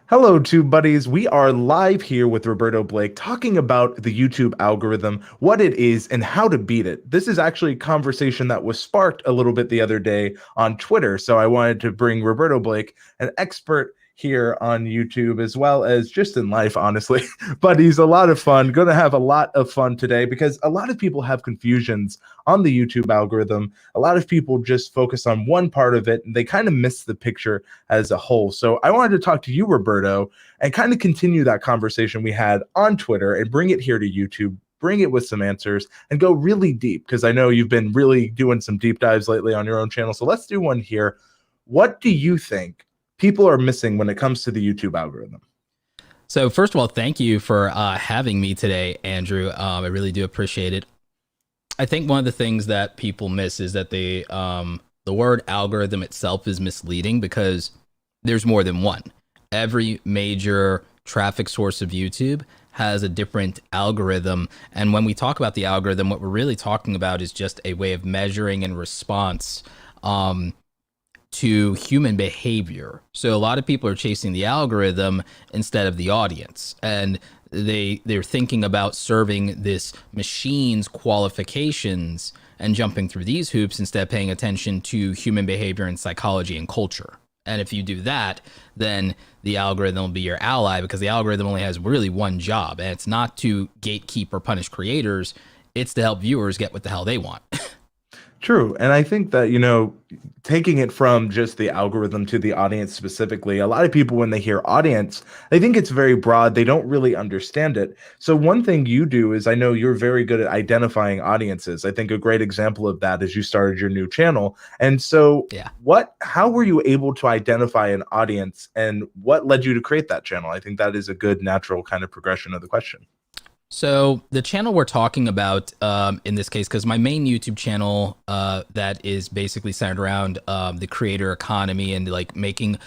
Hello, TubeBuddies. We are live here with Roberto Blake talking about the YouTube algorithm, what it is, and how to beat it. This is actually a conversation that was sparked a little bit the other day on Twitter. So I wanted to bring Roberto Blake, an expert here on YouTube, as well as just in life, honestly. But he's a lot of fun. Going to have a lot of fun today because a lot of people have confusions on the YouTube algorithm. A lot of people just focus on one part of it and they kind of miss the picture as a whole. So I wanted to talk to you, Roberto, and kind of continue that conversation we had on Twitter and bring it here to YouTube, bring it with some answers and go really deep because I know you've been really doing some deep dives lately on your own channel. So let's do one here. What do you think people are missing when it comes to the YouTube algorithm? So first of all, thank you for having me today, Andrew. I really do appreciate it. I think one of the things that people miss is that the word algorithm itself is misleading because there's more than one. Every major traffic source of YouTube has a different algorithm. And when we talk about the algorithm, what we're really talking about is just a way of measuring in response to human behavior. So a lot of people are chasing the algorithm instead of the audience. And they're thinking about serving this machine's qualifications and jumping through these hoops instead of paying attention to human behavior and psychology and culture. And if you do that, then the algorithm will be your ally because the algorithm only has really one job, and it's not to gatekeep or punish creators. It's to help viewers get what the hell they want. True. And I think that, taking it from just the algorithm to the audience specifically, a lot of people, when they hear audience, they think it's very broad. They don't really understand it. So one thing you do is I know you're very good at identifying audiences. I think a great example of that is you started your new channel. And so Yeah. how were you able to identify an audience and what led you to create that channel? I think that is a good natural kind of progression of the question. So the channel we're talking about in this case, because my main YouTube channel that is basically centered around the creator economy and like making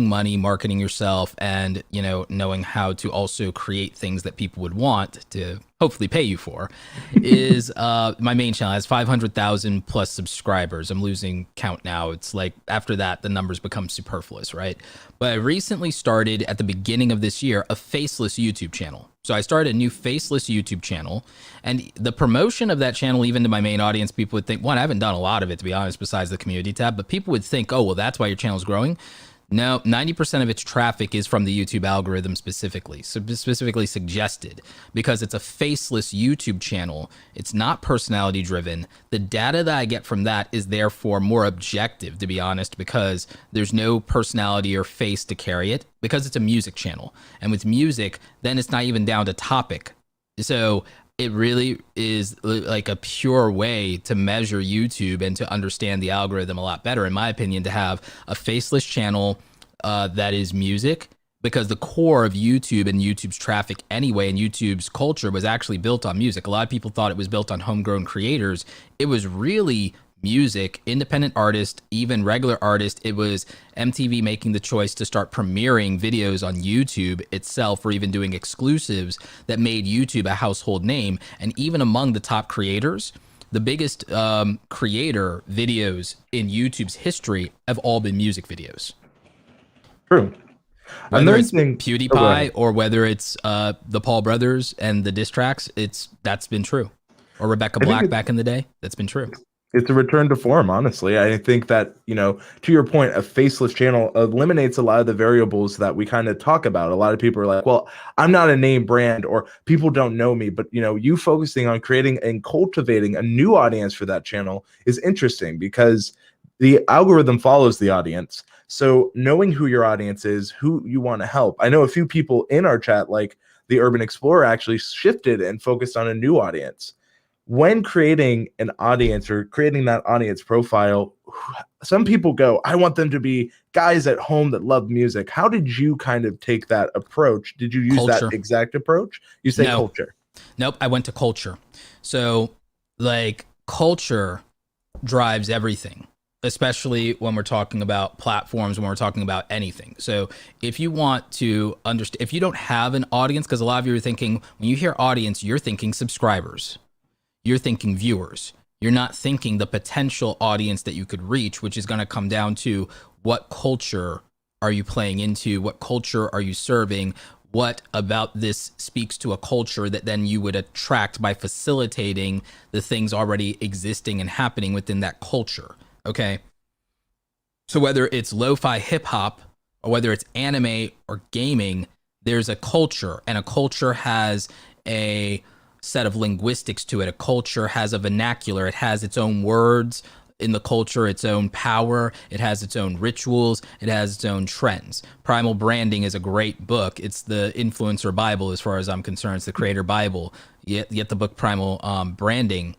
money, marketing yourself, and knowing how to also create things that people would want to hopefully pay you for, is my main channel has 500,000 plus subscribers. I'm losing count now. It's like after that the numbers become superfluous, right? But I recently started at the beginning of this year a faceless YouTube channel. So I started a new faceless YouTube channel, and the promotion of that channel, even to my main audience, people would think, one, I haven't done a lot of it, to be honest, besides the community tab, but people would think, oh, well, that's why your channel is growing. No, 90% of its traffic is from the YouTube algorithm specifically, so specifically suggested, because it's a faceless YouTube channel. It's not personality driven. The data that I get from that is therefore more objective, to be honest, because there's no personality or face to carry it, because it's a music channel. And with music, then it's not even down to topic. So it really is like a pure way to measure YouTube and to understand the algorithm a lot better, in my opinion, to have a faceless channel that is music, because the core of YouTube and YouTube's traffic anyway, and YouTube's culture was actually built on music. A lot of people thought it was built on homegrown creators. It was really music, independent artists, even regular artists. It was MTV making the choice to start premiering videos on YouTube itself, or even doing exclusives that made YouTube a household name. And even among the top creators, the biggest creator videos in YouTube's history have all been music videos. True. Whether Another it's thing, PewDiePie or whether it's the Paul brothers and the diss tracks, that's been true. Or Rebecca Black back in the day, that's been true. it's a return to form, honestly. I think that, to your point, a faceless channel eliminates a lot of the variables that we kind of talk about. A lot of people are like, well, I'm not a name brand or people don't know me. But, you focusing on creating and cultivating a new audience for that channel is interesting because the algorithm follows the audience. So knowing who your audience is, who you want to help. I know a few people in our chat, like the Urban Explorer, actually shifted and focused on a new audience. When creating an audience or creating that audience profile, some people go, I want them to be guys at home that love music. How did you kind of take that approach? Did you use Culture. that exact approach? You say No. culture. Nope, I went to culture. So like culture drives everything, especially when we're talking about platforms, when we're talking about anything. So if you want to understand, if you don't have an audience, because a lot of you are thinking, when you hear audience, you're thinking subscribers, you're thinking viewers. You're not thinking the potential audience that you could reach, which is going to come down to what culture are you playing into? What culture are you serving? What about this speaks to a culture that then you would attract by facilitating the things already existing and happening within that culture? Okay. So whether it's lo-fi hip hop or whether it's anime or gaming, there's a culture, and a culture has a set of linguistics to it. A culture has a vernacular. It has its own words in the culture, its own power. It has its own rituals. It has its own trends. Primal Branding is a great book. It's the influencer Bible, as far as I'm concerned. It's the creator Bible. You get the book Primal Branding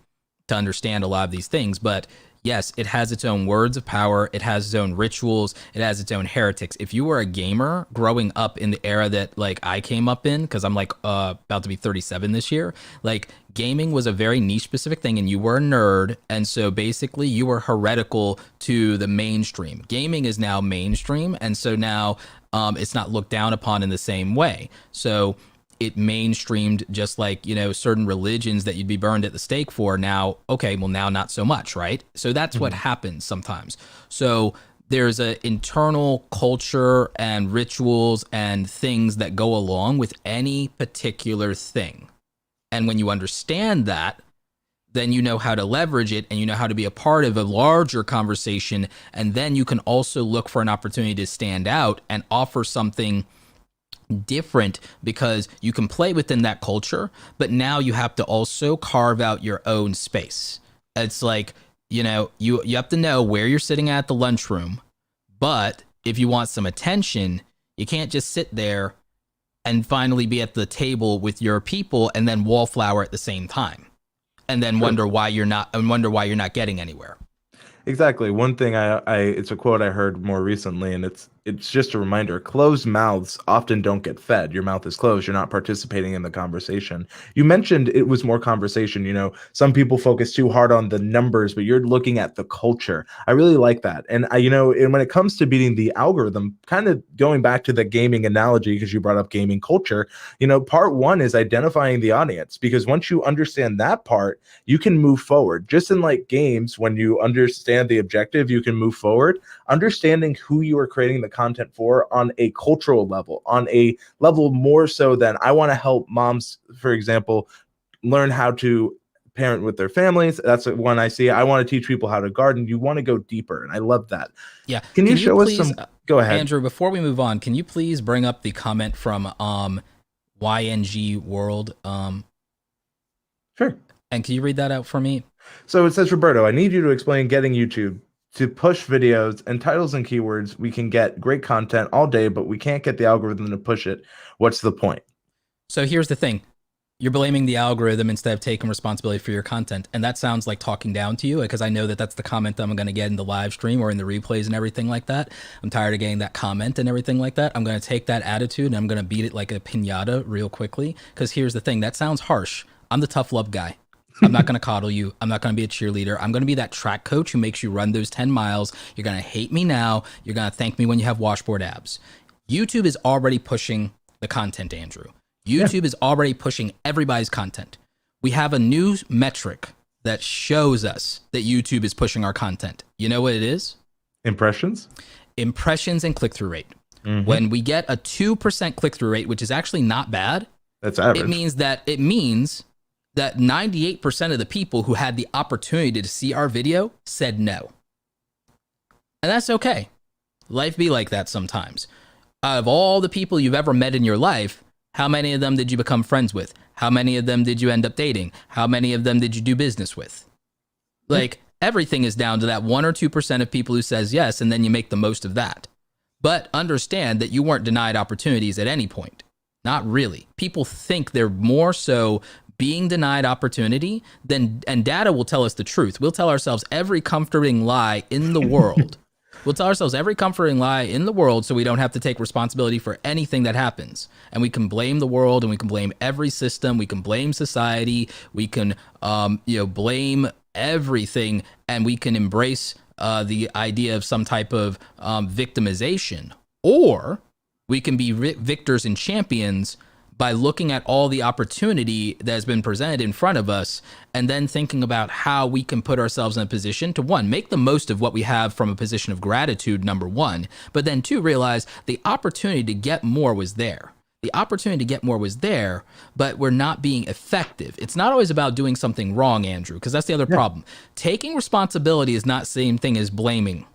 to understand a lot of these things. But yes, it has its own words of power. It has its own rituals. It has its own heretics. If you were a gamer growing up in the era that like I came up in, because I'm like about to be 37 this year, like gaming was a very niche specific thing, and you were a nerd. And so basically you were heretical to the mainstream. Gaming is now mainstream. And so now it's not looked down upon in the same way. So it mainstreamed, just like, you know, certain religions that you'd be burned at the stake for. Now, okay, well, now not so much, right? So that's what happens sometimes. So there's an internal culture and rituals and things that go along with any particular thing. And when you understand that, then you know how to leverage it, and you know how to be a part of a larger conversation. And then you can also look for an opportunity to stand out and offer something different, because you can play within that culture, but now you have to also carve out your own space. It's like, you know, you have to know where you're sitting at the lunchroom, but if you want some attention, you can't just sit there and finally be at the table with your people and then wallflower at the same time, and then wonder why you're not getting anywhere. Exactly. One thing it's a quote I heard more recently, and it's just a reminder: closed mouths often don't get fed. Your mouth is closed. You're not participating in the conversation. You mentioned it was more conversation. You know, some people focus too hard on the numbers, but you're looking at the culture. I really like that. And and when it comes to beating the algorithm, kind of going back to the gaming analogy, because you brought up gaming culture, you know, part one is identifying the audience, because once you understand that part, you can move forward. Just in like games, when you understand the objective, you can move forward. Understanding who you are creating the content for on a cultural level, on a level more so than I want to help moms, for example, learn how to parent with their families. That's one I see. I want to teach people how to garden. You want to go deeper, and I love that. Yeah. Can you show us some? Go ahead, Andrew. Before we move on, can you please bring up the comment from YNG World? Sure. And can you read that out for me? So it says, Roberto, I need you to explain getting YouTube to push videos and titles and keywords. We can get great content all day, but we can't get the algorithm to push it. What's the point? So here's the thing. You're blaming the algorithm instead of taking responsibility for your content. And that sounds like talking down to you, because I know that that's the comment that I'm going to get in the live stream or in the replays and everything like that. I'm tired of getting that comment and everything like that. I'm going to take that attitude and I'm going to beat it like a piñata real quickly. Because here's the thing. That sounds harsh. I'm the tough love guy. I'm not going to coddle you. I'm not going to be a cheerleader. I'm going to be that track coach who makes you run those 10 miles. You're going to hate me now. You're going to thank me when you have washboard abs. YouTube is already pushing the content, Andrew. YouTube is already pushing everybody's content. We have a new metric that shows us that YouTube is pushing our content. You know what it is? Impressions? Impressions and click-through rate. Mm-hmm. When we get a 2% click-through rate, which is actually not bad. That's average. It means that 98% of the people who had the opportunity to see our video said no. And that's okay. Life be like that sometimes. Out of all the people you've ever met in your life, how many of them did you become friends with? How many of them did you end up dating? How many of them did you do business with? Like, everything is down to that 1 or 2% of people who says yes, and then you make the most of that. But understand that you weren't denied opportunities at any point. Not really. People think they're more so being denied opportunity and data will tell us the truth. We'll tell ourselves every comforting lie in the world. We'll tell ourselves every comforting lie in the world so we don't have to take responsibility for anything that happens. And we can blame the world, and we can blame every system. We can blame society. We can blame everything, and we can embrace the idea of some type of victimization. Or we can be victors and champions by looking at all the opportunity that has been presented in front of us, and then thinking about how we can put ourselves in a position to, one, make the most of what we have from a position of gratitude, number one, but then two, realize the opportunity to get more was there. The opportunity to get more was there, but we're not being effective. It's not always about doing something wrong, Andrew, because that's the other problem. Taking responsibility is not the same thing as blaming.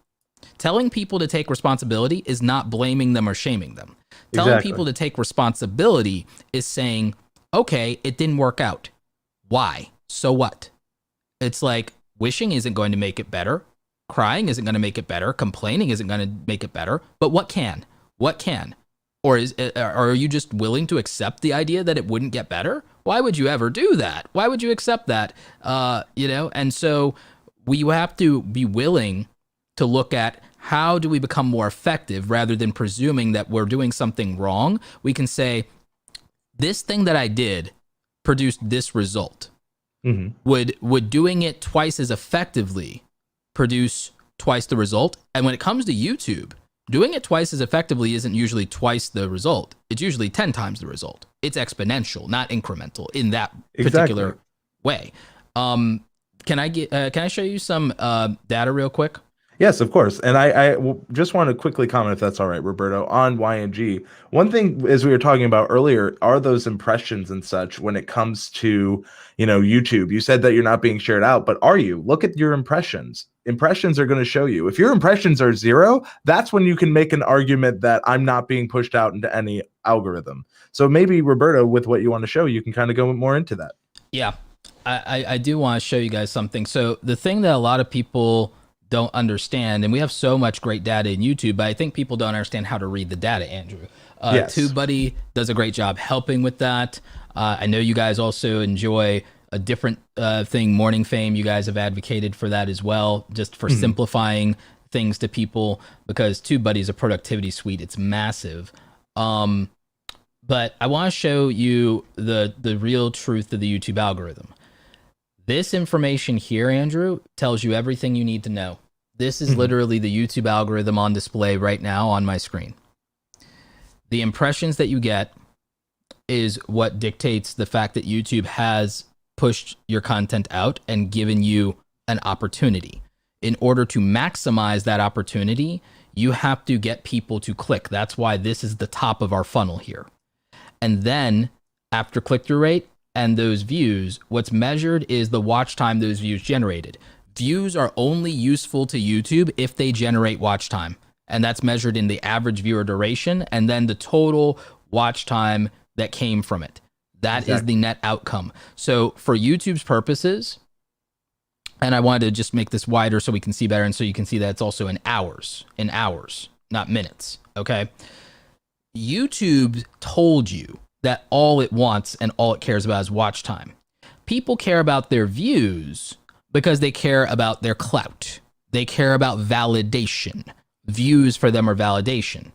Telling people to take responsibility is not blaming them or shaming them. Telling people to take responsibility is saying, okay, it didn't work out. Why? So what? It's like wishing isn't going to make it better. Crying isn't going to make it better. Complaining isn't going to make it better. But what can? What can? Or are you just willing to accept the idea that it wouldn't get better? Why would you ever do that? Why would you accept that? And so we have to be willing to look at how do we become more effective rather than presuming that we're doing something wrong. We can say, this thing that I did produced this result. Mm-hmm. Would doing it twice as effectively produce twice the result? And when it comes to YouTube, doing it twice as effectively isn't usually twice the result. It's usually 10 times the result. It's exponential, not incremental in that particular way. Can I show you some data real quick? Yes, of course. And I just want to quickly comment, if that's all right, Roberto, on YNG. One thing, as we were talking about earlier, are those impressions and such when it comes to, YouTube. You said that you're not being shared out, but are you? Look at your impressions. Impressions are going to show you. If your impressions are 0, that's when you can make an argument that I'm not being pushed out into any algorithm. So maybe, Roberto, with what you want to show, you can kind of go more into that. Yeah, I do want to show you guys something. So the thing that a lot of people don't understand, and we have so much great data in YouTube, but I think people don't understand how to read the data, Andrew. Yes. TubeBuddy does a great job helping with that. I know you guys also enjoy a different thing, Morning Fame. You guys have advocated for that as well, just for simplifying things to people, because TubeBuddy is a productivity suite. It's massive. But I want to show you the real truth of the YouTube algorithm. This information here, Andrew, tells you everything you need to know. This is literally the YouTube algorithm on display right now on my screen. The impressions that you get is what dictates the fact that YouTube has pushed your content out and given you an opportunity. In order to maximize that opportunity, you have to get people to click. That's why this is the top of our funnel here. And then after click-through rate and those views, what's measured is the watch time those views generated. Views are only useful to YouTube if they generate watch time. And that's measured in the average viewer duration and then the total watch time that came from it. That is the net outcome. So for YouTube's purposes, and I wanted to just make this wider so we can see better, and so you can see that it's also in hours, not minutes, okay? YouTube told you that all it wants and all it cares about is watch time. People care about their views because they care about their clout. They care about validation. Views for them are validation,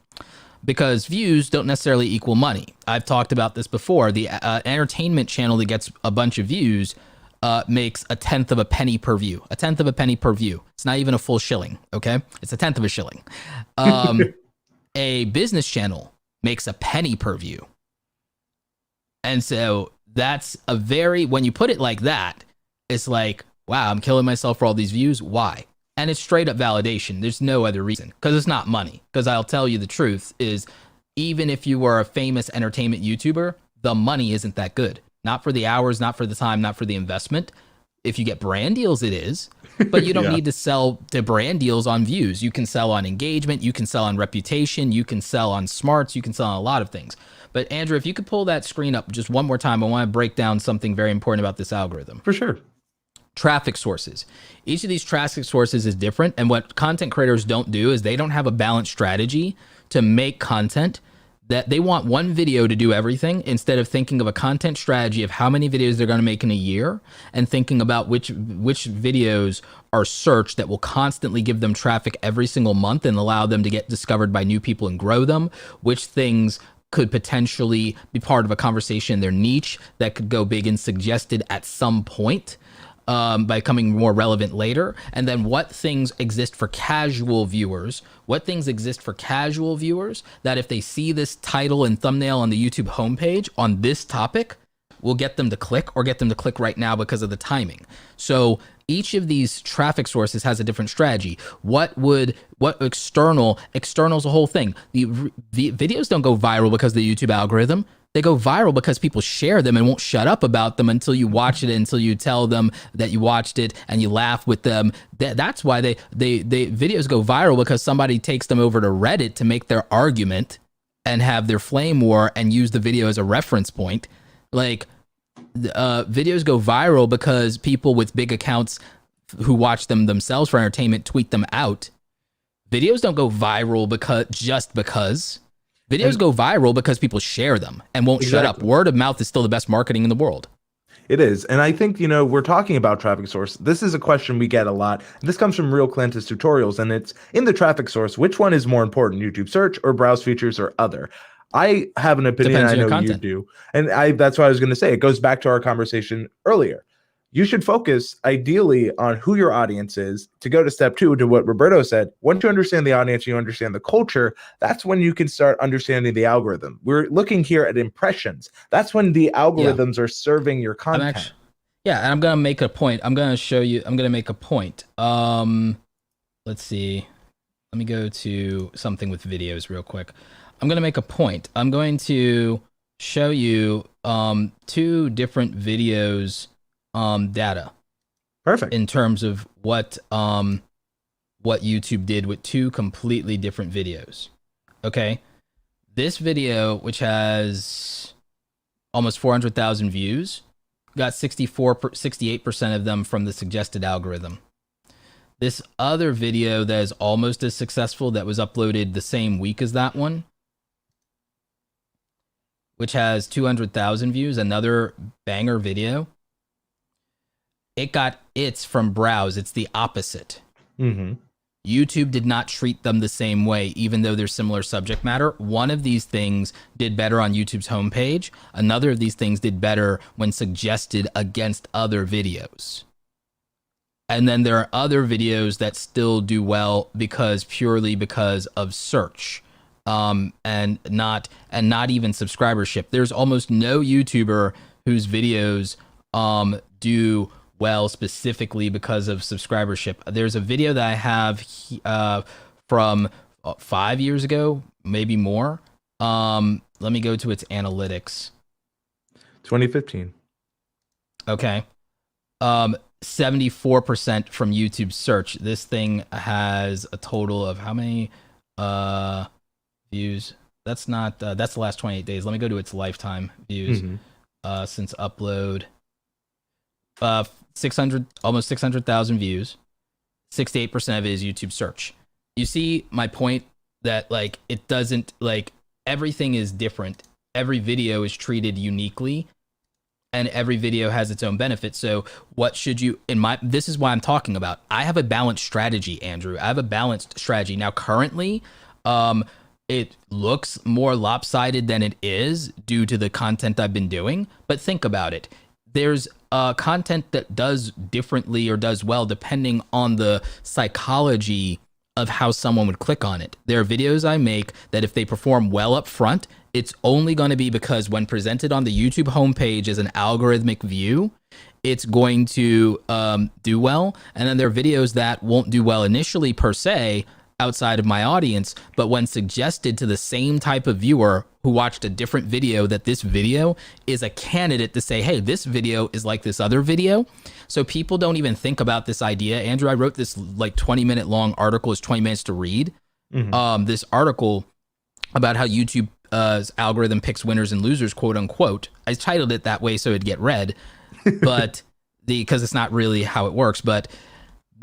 because views don't necessarily equal money. I've talked about this before. The entertainment channel that gets a bunch of views makes 1/10 of a penny per view. 1/10 of a penny per view. It's not even a full shilling, okay? It's 1/10 of a shilling. A business channel makes a penny per view. And so that's when you put it like that, it's like, wow, I'm killing myself for all these views. Why? And it's straight up validation. There's no other reason, because it's not money. Because I'll tell you the truth is, even if you were a famous entertainment YouTuber, the money isn't that good. Not for the hours, not for the time, not for the investment. If you get brand deals, it is. But you don't need to sell to brand deals on views. You can sell on engagement. You can sell on reputation. You can sell on smarts. You can sell on a lot of things. But Andrew, if you could pull that screen up just one more time, I want to break down something very important about this algorithm. For sure. Traffic sources. Each of these traffic sources is different. And what content creators don't do is they don't have a balanced strategy to make content. That they want one video to do everything, instead of thinking of a content strategy of how many videos they're going to make in a year, and thinking about which videos are searched that will constantly give them traffic every single month and allow them to get discovered by new people and grow them, which things could potentially be part of a conversation in their niche that could go big and suggested at some point. by becoming more relevant later, and then what things exist for casual viewers. What things exist for casual viewers that if they see this title and thumbnail on the YouTube homepage on this topic, will get them to click or get them to click right now because of the timing. So each of these traffic sources has a different strategy. What external's a whole thing. The videos don't go viral because of the YouTube algorithm. They go viral because people share them and won't shut up about them until you watch it, until you tell them that you watched it and you laugh with them. That's why they videos go viral, because somebody takes them over to Reddit to make their argument and have their flame war and use the video as a reference point. Like, videos go viral because people with big accounts who watch them themselves for entertainment tweet them out. Videos don't go viral because videos go viral because people share them and won't shut up. Word of mouth is still the best marketing in the world. It is. And I think, we're talking about traffic source. This is a question we get a lot. This comes from Real Clantis tutorials, and it's in the traffic source. Which one is more important, YouTube search or browse features or other? I have an opinion. I know you do. And that's what I was going to say. It goes back to our conversation earlier. You should focus ideally on who your audience is. To go to step 2, to what Roberto said, once you understand the audience, you understand the culture, that's when you can start understanding the algorithm. We're looking here at impressions. That's when the algorithms are serving your content. And I'm going to make a point. I'm going to make a point. Let's see. Let me go to something with videos real quick. I'm going to make a point. I'm going to show you 2 different videos data. Perfect. In terms of what YouTube did with 2 completely different videos. Okay. This video, which has almost 400,000 views, got 68% of them from the suggested algorithm. This other video that is almost as successful, that was uploaded the same week as that one, which has 200,000 views, another banger video, it got its from browse. It's the opposite. Mm-hmm. YouTube did not treat them the same way, even though they're similar subject matter. One of these things did better on YouTube's homepage. Another of these things did better when suggested against other videos. And then there are other videos that still do well purely because of search, and not even subscribership. There's almost no YouTuber whose videos do well specifically because of subscribership. There's a video that I have from 5 years ago, maybe more. Let me go to its analytics. 2015. Okay. 74% from YouTube search. This thing has a total of how many views? That's not that's the last 28 days. Let me go to its lifetime views. Mm-hmm. Since upload. 600, almost 600,000 views. 68% of it is YouTube search. You see my point that it doesn't, everything is different. Every video is treated uniquely, and every video has its own benefit. So what should you, this is why I'm talking about, I have a balanced strategy, Andrew. I have a balanced strategy. Now, currently, it looks more lopsided than it is due to the content I've been doing, but think about it. There's content that does differently or does well depending on the psychology of how someone would click on it. There are videos I make that if they perform well up front, it's only going to be because when presented on the YouTube homepage as an algorithmic view, it's going to do well. And then there are videos that won't do well initially per se outside of my audience, but when suggested to the same type of viewer who watched a different video, that this video is a candidate to say, hey, this video is like this other video. So people don't even think about this idea. Andrew, I wrote this 20-minute long article. It's 20 minutes to read. Mm-hmm. This article about how YouTube's algorithm picks winners and losers, quote unquote. I titled it that way so it'd get read, but because it's not really how it works. But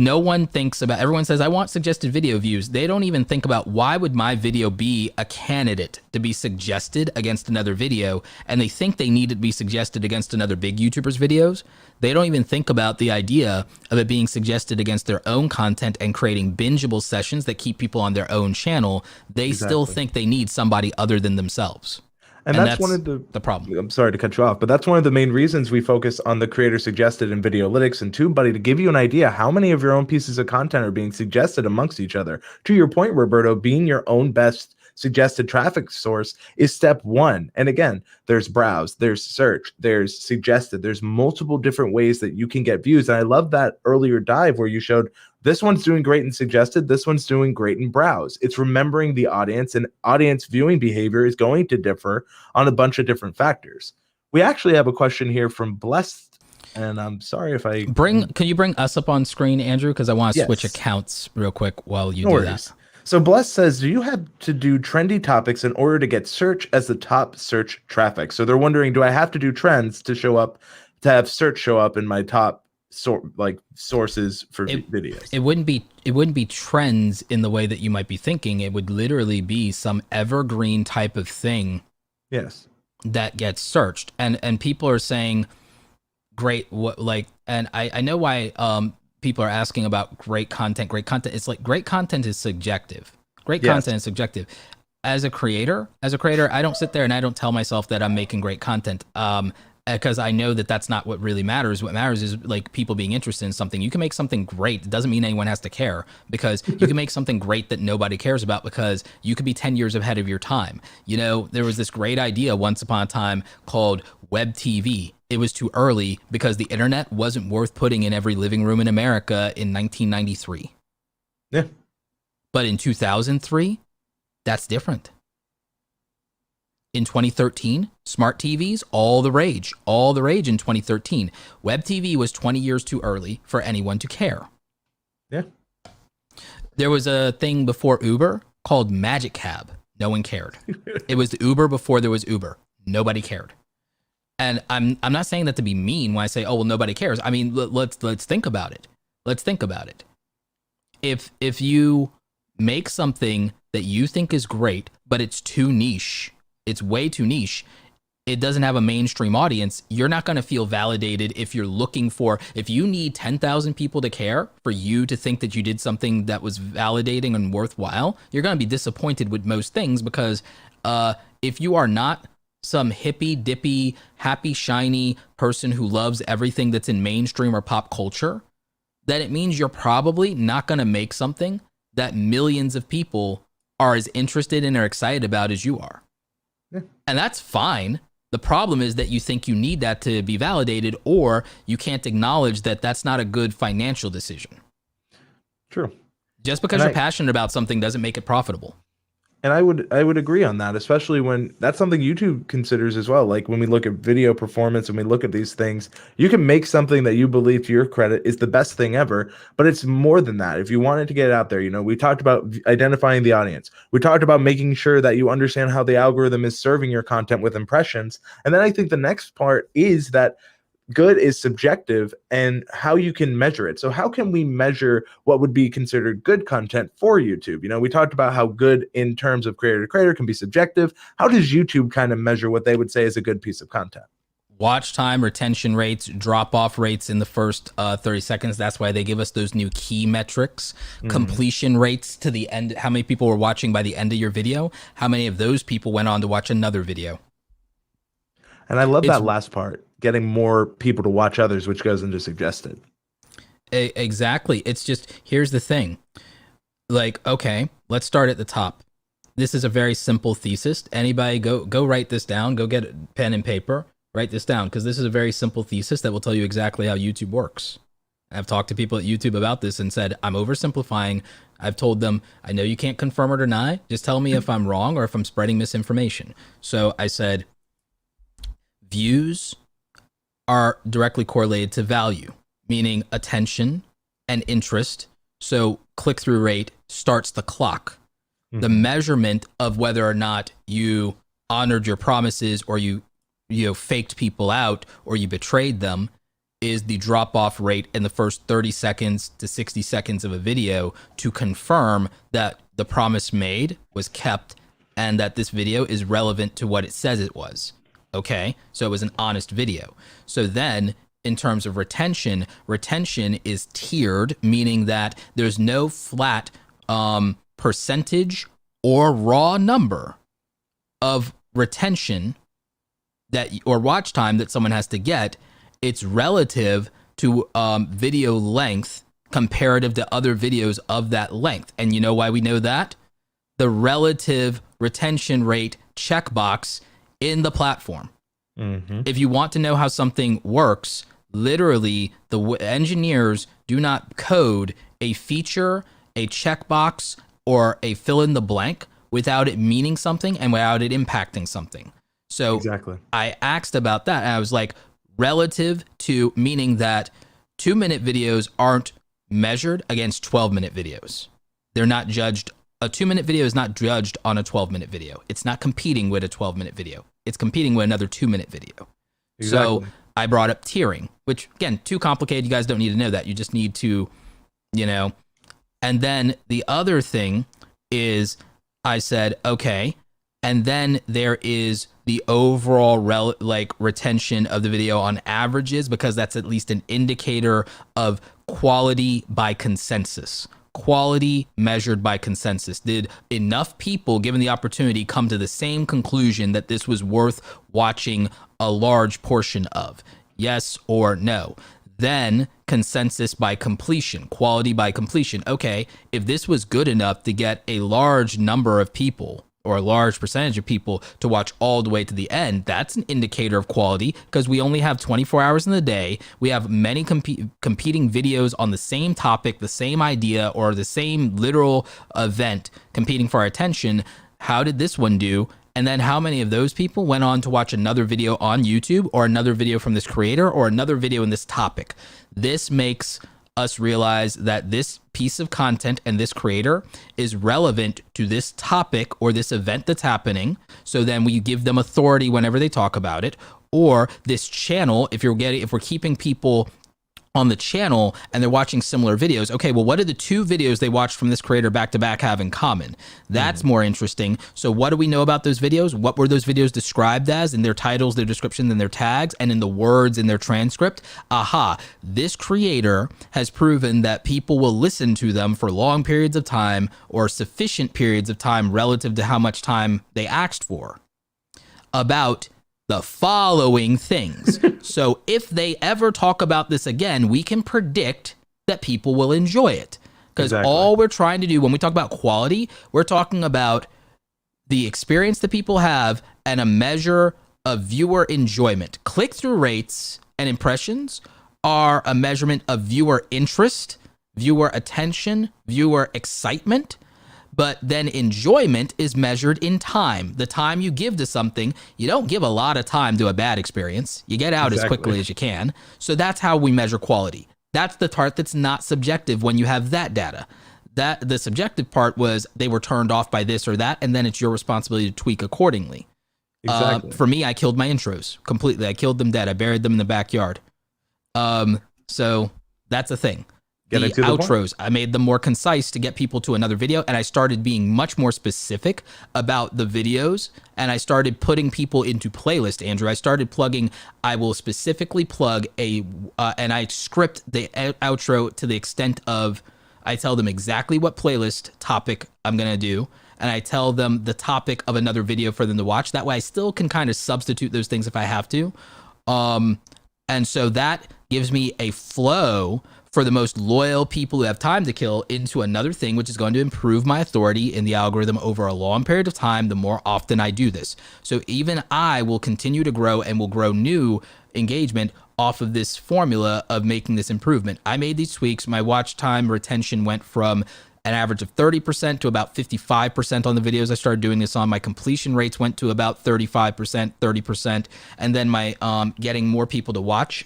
no one thinks about, everyone says, I want suggested video views. They don't even think about, why would my video be a candidate to be suggested against another video? And they think they need to be suggested against another big YouTuber's videos. They don't even think about the idea of it being suggested against their own content and creating bingeable sessions that keep people on their own channel. They still think they need somebody other than themselves. And And that's one that's of the, the problem. I'm sorry to cut you off, but that's one of the main reasons we focus on the creator suggested and Videolytics and TubeBuddy to give you an idea how many of your own pieces of content are being suggested amongst each other. To your point, Roberto, being your own best suggested traffic source is step one. And again, there's browse, there's search, there's suggested, there's multiple different ways that you can get views. And I love that earlier dive where you showed this one's doing great in suggested, this one's doing great in browse. It's remembering the audience, and audience viewing behavior is going to differ on a bunch of different factors. We actually have a question here from Blessed, and I'm sorry if I Can you bring us up on screen, Andrew? Because I want to switch Yes. accounts real quick while you No do worries. that. So Bless says, do you have to do trendy topics in order to get search as the top search traffic? So they're wondering, do I have to do trends to show up, to have search show up in my top sources for videos? It wouldn't be trends in the way that you might be thinking. It would literally be some evergreen type of thing. Yes. That gets searched, and people are saying, great, what, like, and I know why people are asking about great content. It's like great content is subjective. Content is subjective. As a creator, I don't sit there and I don't tell myself that I'm making great content. Because I know that that's not what really matters. What matters is like people being interested in something. You can make something great. It doesn't mean anyone has to care, because you can make something great that nobody cares about because you could be 10 years ahead of your time. You know, there was this great idea once upon a time called web TV. It was too early because the internet wasn't worth putting in every living room in America in 1993. Yeah. But in 2003, that's different. In 2013, smart TVs, all the rage in 2013. Web TV was 20 years too early for anyone to care. Yeah. There was a thing before Uber called Magic Cab. No one cared. It was the Uber before there was Uber. Nobody cared. And I'm not saying that to be mean when I say, oh, well, nobody cares. I mean, let's think about it. Let's think about it. If you make something that you think is great, but it's too niche, it's way too niche, it doesn't have a mainstream audience, you're not going to feel validated if you need 10,000 people to care for you to think that you did something that was validating and worthwhile. You're going to be disappointed with most things because if you are not some hippy dippy, happy, shiny person who loves everything that's in mainstream or pop culture, then it means you're probably not going to make something that millions of people are as interested in or excited about as you are. Yeah. And that's fine. The problem is that you think you need that to be validated, or you can't acknowledge that that's not a good financial decision. True. Just because you're passionate about something doesn't make it profitable. And I would agree on that, especially when that's something YouTube considers as well. Like when we look at video performance and we look at these things, you can make something that you believe, to your credit, is the best thing ever, but it's more than that. If you wanted to get it out there, you know, we talked about identifying the audience. We talked about making sure that you understand how the algorithm is serving your content with impressions. And then I think the next part is that good is subjective and how you can measure it. So how can we measure what would be considered good content for YouTube? You know, we talked about how good in terms of creator to creator can be subjective. How does YouTube kind of measure what they would say is a good piece of content? Watch time, retention rates, drop off rates in the first 30 seconds. That's why they give us those new key metrics. Completion rates to the end. How many people were watching by the end of your video? How many of those people went on to watch another video? And I love that last part, getting more people to watch others, which goes into suggested. Exactly. It's just, here's the thing. Like, okay, let's start at the top. This is a very simple thesis. Anybody go write this down. Go get a pen and paper. Write this down, because this is a very simple thesis that will tell you exactly how YouTube works. I've talked to people at YouTube about this and said, I'm oversimplifying. I've told them, I know you can't confirm or deny. Just tell me if I'm wrong or if I'm spreading misinformation. So I said, views are directly correlated to value, meaning attention and interest. So click-through rate starts the clock. The measurement of whether or not you honored your promises or you faked people out or you betrayed them is the drop-off rate in the first 30 seconds to 60 seconds of a video to confirm that the promise made was kept and that this video is relevant to what it says it was. Okay, so it was an honest video. So then, in terms of retention is tiered, meaning that there's no flat percentage or raw number of retention that or watch time that someone has to get, it's relative to video length comparative to other videos of that length. And you know why we know that? The relative retention rate checkbox in the platform. Mm-hmm. If you want to know how something works, literally the engineers do not code a feature, a checkbox, or a fill in the blank without it meaning something and without it impacting something. So exactly. I asked about that, and I was like, relative to, meaning that 2-minute videos aren't measured against 12-minute videos. They're not judged. A 2-minute video is not judged on a 12-minute video. It's not competing with a 12-minute video. It's competing with another 2-minute video. Exactly. So I brought up tiering, which again, too complicated. You guys don't need to know that. You just need to, and then the other thing is I said, okay, and then there is the overall retention of the video on averages, because that's at least an indicator of quality by consensus. Quality measured by consensus. Did enough people, given the opportunity, come to the same conclusion that this was worth watching a large portion of? Yes or no? Then consensus by completion, quality by completion. Okay, if this was good enough to get a large number of people or a large percentage of people to watch all the way to the end, that's an indicator of quality, because we only have 24 hours in the day. We have many competing videos on the same topic, the same idea, or the same literal event competing for our attention. How did this one do? And then how many of those people went on to watch another video on YouTube, or another video from this creator, or another video in this topic? This makes us realize that this piece of content and this creator is relevant to this topic or this event that's happening. So then we give them authority whenever they talk about it. Or this channel, if we're keeping people on the channel and they're watching similar videos, okay, well, what do the 2 videos they watched from this creator back to back have in common? That's more interesting. So what do we know about those videos? What were those videos described as in their titles, their description, and their tags, and in the words in their transcript? Aha, this creator has proven that people will listen to them for long periods of time, or sufficient periods of time relative to how much time they asked for, about the following things. So if they ever talk about this again, we can predict that people will enjoy it. Because all we're trying to do when we talk about quality, we're talking about the experience that people have and a measure of viewer enjoyment. Click-through rates and impressions are a measurement of viewer interest, viewer attention, viewer excitement. But then enjoyment is measured in time. The time you give to something, you don't give a lot of time to a bad experience. You get out as quickly as you can. So that's how we measure quality. That's the part that's not subjective when you have that data. That the subjective part was they were turned off by this or that, and then it's your responsibility to tweak accordingly. Exactly. For me, I killed my intros completely. I killed them dead. I buried them in the backyard. So that's a thing. The outros, I made them more concise to get people to another video, and I started being much more specific about the videos, and I started putting people into playlist, Andrew. I will specifically plug and I script the outro to the extent of, I tell them exactly what playlist topic I'm going to do, and I tell them the topic of another video for them to watch. That way I still can kind of substitute those things if I have to. And so that gives me a flow for the most loyal people who have time to kill into another thing, which is going to improve my authority in the algorithm over a long period of time, the more often I do this. So even I will continue to grow and will grow new engagement off of this formula of making this improvement. I made these tweaks. My watch time retention went from an average of 30% to about 55% on the videos I started doing this on. My completion rates went to about 35%, 30%. And then my getting more people to watch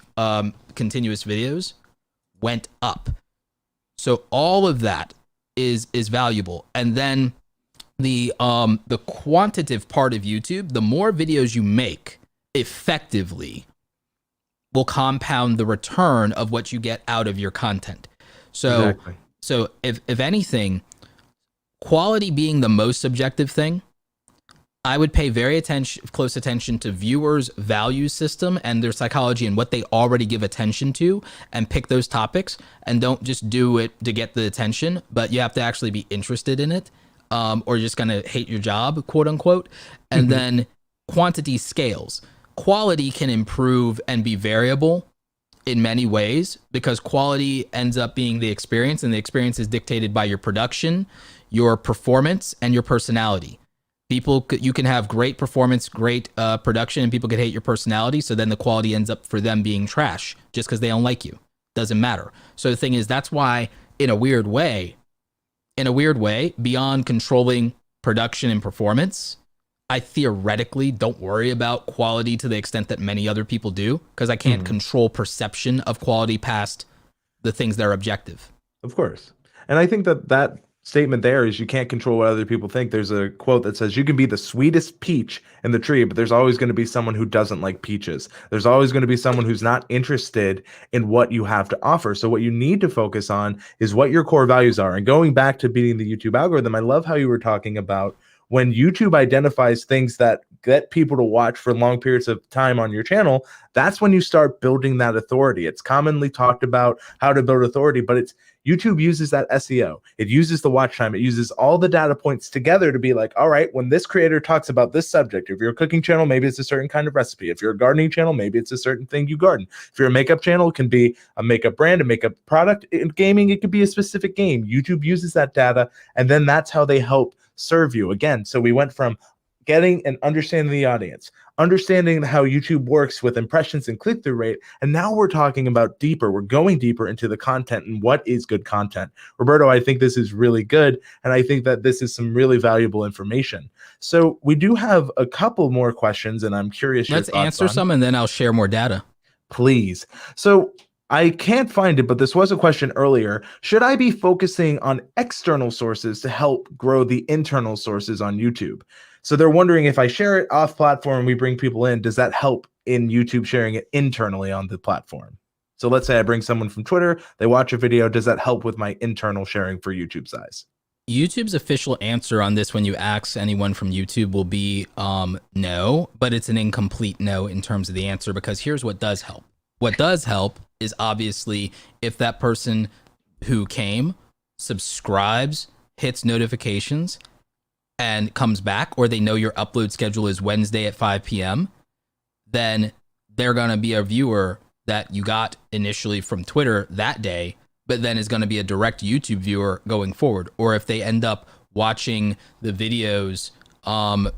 continuous videos went up. So all of that is valuable. And then the quantitative part of YouTube, the more videos you make effectively will compound the return of what you get out of your content. So exactly. So if anything, quality being the most subjective thing, I would pay very close attention to viewers' value system and their psychology and what they already give attention to, and pick those topics, and don't just do it to get the attention, but you have to actually be interested in it, or you're just going to hate your job, quote unquote. And then quantity scales. Quality can improve and be variable in many ways because quality ends up being the experience, and the experience is dictated by your production, your performance, and your personality. You can have great performance, great production, and people could hate your personality. So then the quality ends up for them being trash just because they don't like you. Doesn't matter. So the thing is, that's why in a weird way, beyond controlling production and performance, I theoretically don't worry about quality to the extent that many other people do, because I can't control perception of quality past the things that are objective. Of course. And I think that statement there is you can't control what other people think. There's a quote that says you can be the sweetest peach in the tree, but there's always going to be someone who doesn't like peaches. There's always going to be someone who's not interested in what you have to offer. So what you need to focus on is what your core values are. And going back to beating the YouTube algorithm, I love how you were talking about when YouTube identifies things that get people to watch for long periods of time on your channel, that's when you start building that authority. It's commonly talked about how to build authority, but YouTube uses that SEO. It uses the watch time. It uses all the data points together to be like, all right, when this creator talks about this subject, if you're a cooking channel, maybe it's a certain kind of recipe. If you're a gardening channel, maybe it's a certain thing you garden. If you're a makeup channel, it can be a makeup brand, a makeup product. In gaming, it could be a specific game. YouTube uses that data, and then that's how they help serve you. Again, so we went from getting and understanding the audience, understanding how YouTube works with impressions and click-through rate, and now we're talking about deeper. We're going deeper into the content and what is good content. Roberto, I think this is really good, and I think that this is some really valuable information. So we do have a couple more questions, and I'm curious. Let's answer some, and then I'll share more data. Please. So I can't find it, but this was a question earlier. Should I be focusing on external sources to help grow the internal sources on YouTube? So they're wondering if I share it off platform and we bring people in, does that help in YouTube sharing it internally on the platform? So let's say I bring someone from Twitter, they watch a video, does that help with my internal sharing for YouTube size? YouTube's official answer on this when you ask anyone from YouTube will be no, but it's an incomplete no in terms of the answer, because here's what does help. What does help is obviously if that person who came subscribes, hits notifications, and comes back, or they know your upload schedule is Wednesday at 5 p.m., then they're going to be a viewer that you got initially from Twitter that day, but then is going to be a direct YouTube viewer going forward. Or if they end up watching the videos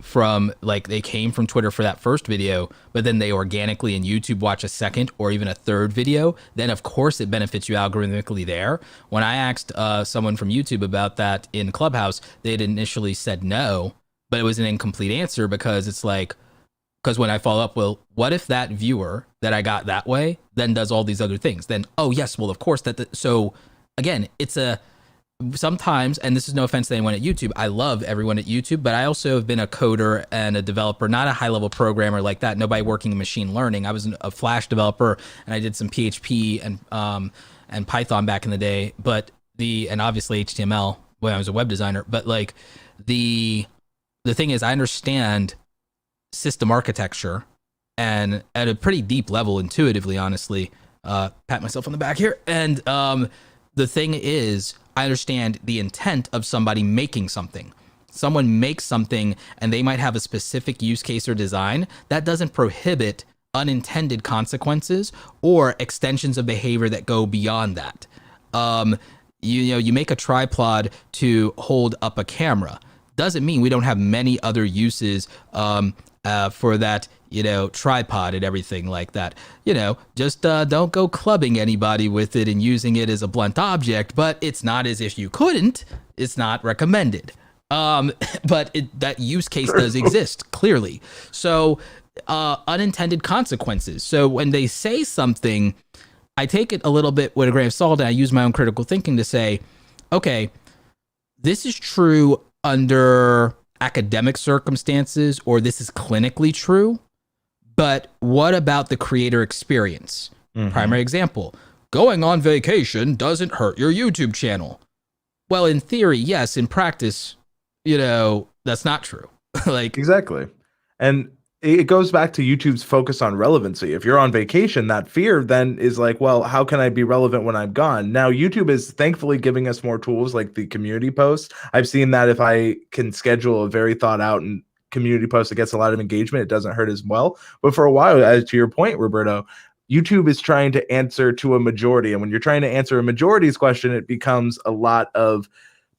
from, like, they came from Twitter for that first video, but then they organically in YouTube watch a second or even a third video, then of course it benefits you algorithmically there. When I asked someone from YouTube about that in Clubhouse, they had initially said no, but it was an incomplete answer, because it's like, because when I follow up, well, what if that viewer that I got that way then does all these other things? Then, oh yes, well, of course so again, it's sometimes, and this is no offense to anyone at YouTube, I love everyone at YouTube, but I also have been a coder and a developer, not a high-level programmer like that, nobody working in machine learning. I was a Flash developer, and I did some PHP and Python back in the day, and obviously HTML when I was a web designer. But like the thing is, I understand system architecture, and at a pretty deep level intuitively, honestly. Pat myself on the back here. And the thing is, I understand the intent of somebody making something. Someone makes something and they might have a specific use case or design. That doesn't prohibit unintended consequences or extensions of behavior that go beyond that. You make a tripod to hold up a camera. Doesn't mean we don't have many other uses for that, tripod and everything like that. Just don't go clubbing anybody with it and using it as a blunt object, but it's not as if you couldn't. It's not recommended. But that use case does exist, clearly. So unintended consequences. So when they say something, I take it a little bit with a grain of salt, and I use my own critical thinking to say, okay, this is true under academic circumstances, or this is clinically true, but what about the creator experience? Mm-hmm. Primary example, going on vacation doesn't hurt your YouTube channel. Well, in theory, yes. In practice, that's not true. Exactly. And it goes back to YouTube's focus on relevancy. If you're on vacation, that fear then is like, well, how can I be relevant when I'm gone? Now, YouTube is thankfully giving us more tools like the community posts. I've seen that if I can schedule a very thought out and community post that gets a lot of engagement, it doesn't hurt as well. But for a while, as to your point, Roberto, YouTube is trying to answer to a majority. And when you're trying to answer a majority's question, it becomes a lot of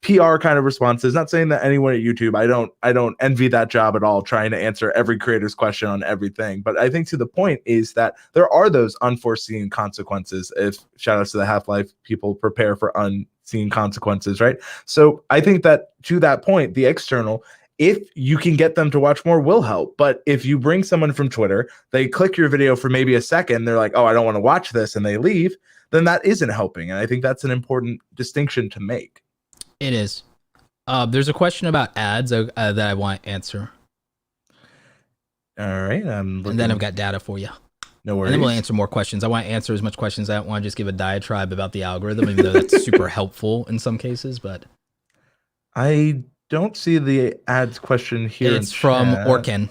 PR kind of responses. Not saying that anyone at YouTube, I don't envy that job at all, trying to answer every creator's question on everything. But I think to the point is that there are those unforeseen consequences. If shout outs to the Half-Life people, prepare for unseen consequences, right? So I think that to that point, the external, if you can get them to watch more, will help. But if you bring someone from Twitter, they click your video for maybe a second, they're like, oh, I don't want to watch this, and they leave, then that isn't helping. And I think that's an important distinction to make. It is. There's a question about ads that I want to answer. All right. And then I've got data for you. No worries. And then we'll answer more questions. I want to answer as much questions. I don't want to just give a diatribe about the algorithm, even though that's super helpful in some cases. But I don't see the ads question here. It's from Orken.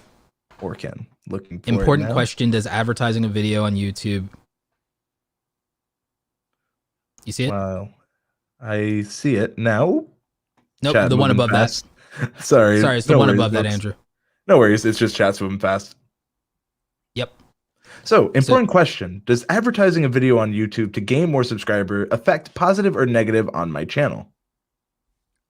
Orken. Looking for important question. Does advertising a video on YouTube? You see it? Wow. I see it now. Nope, Chat the one above fast. that. Sorry, it's the one above that, Andrew. No worries, it's just chat's moving fast. Yep. So, important question. Does advertising a video on YouTube to gain more subscriber affect positive or negative on my channel?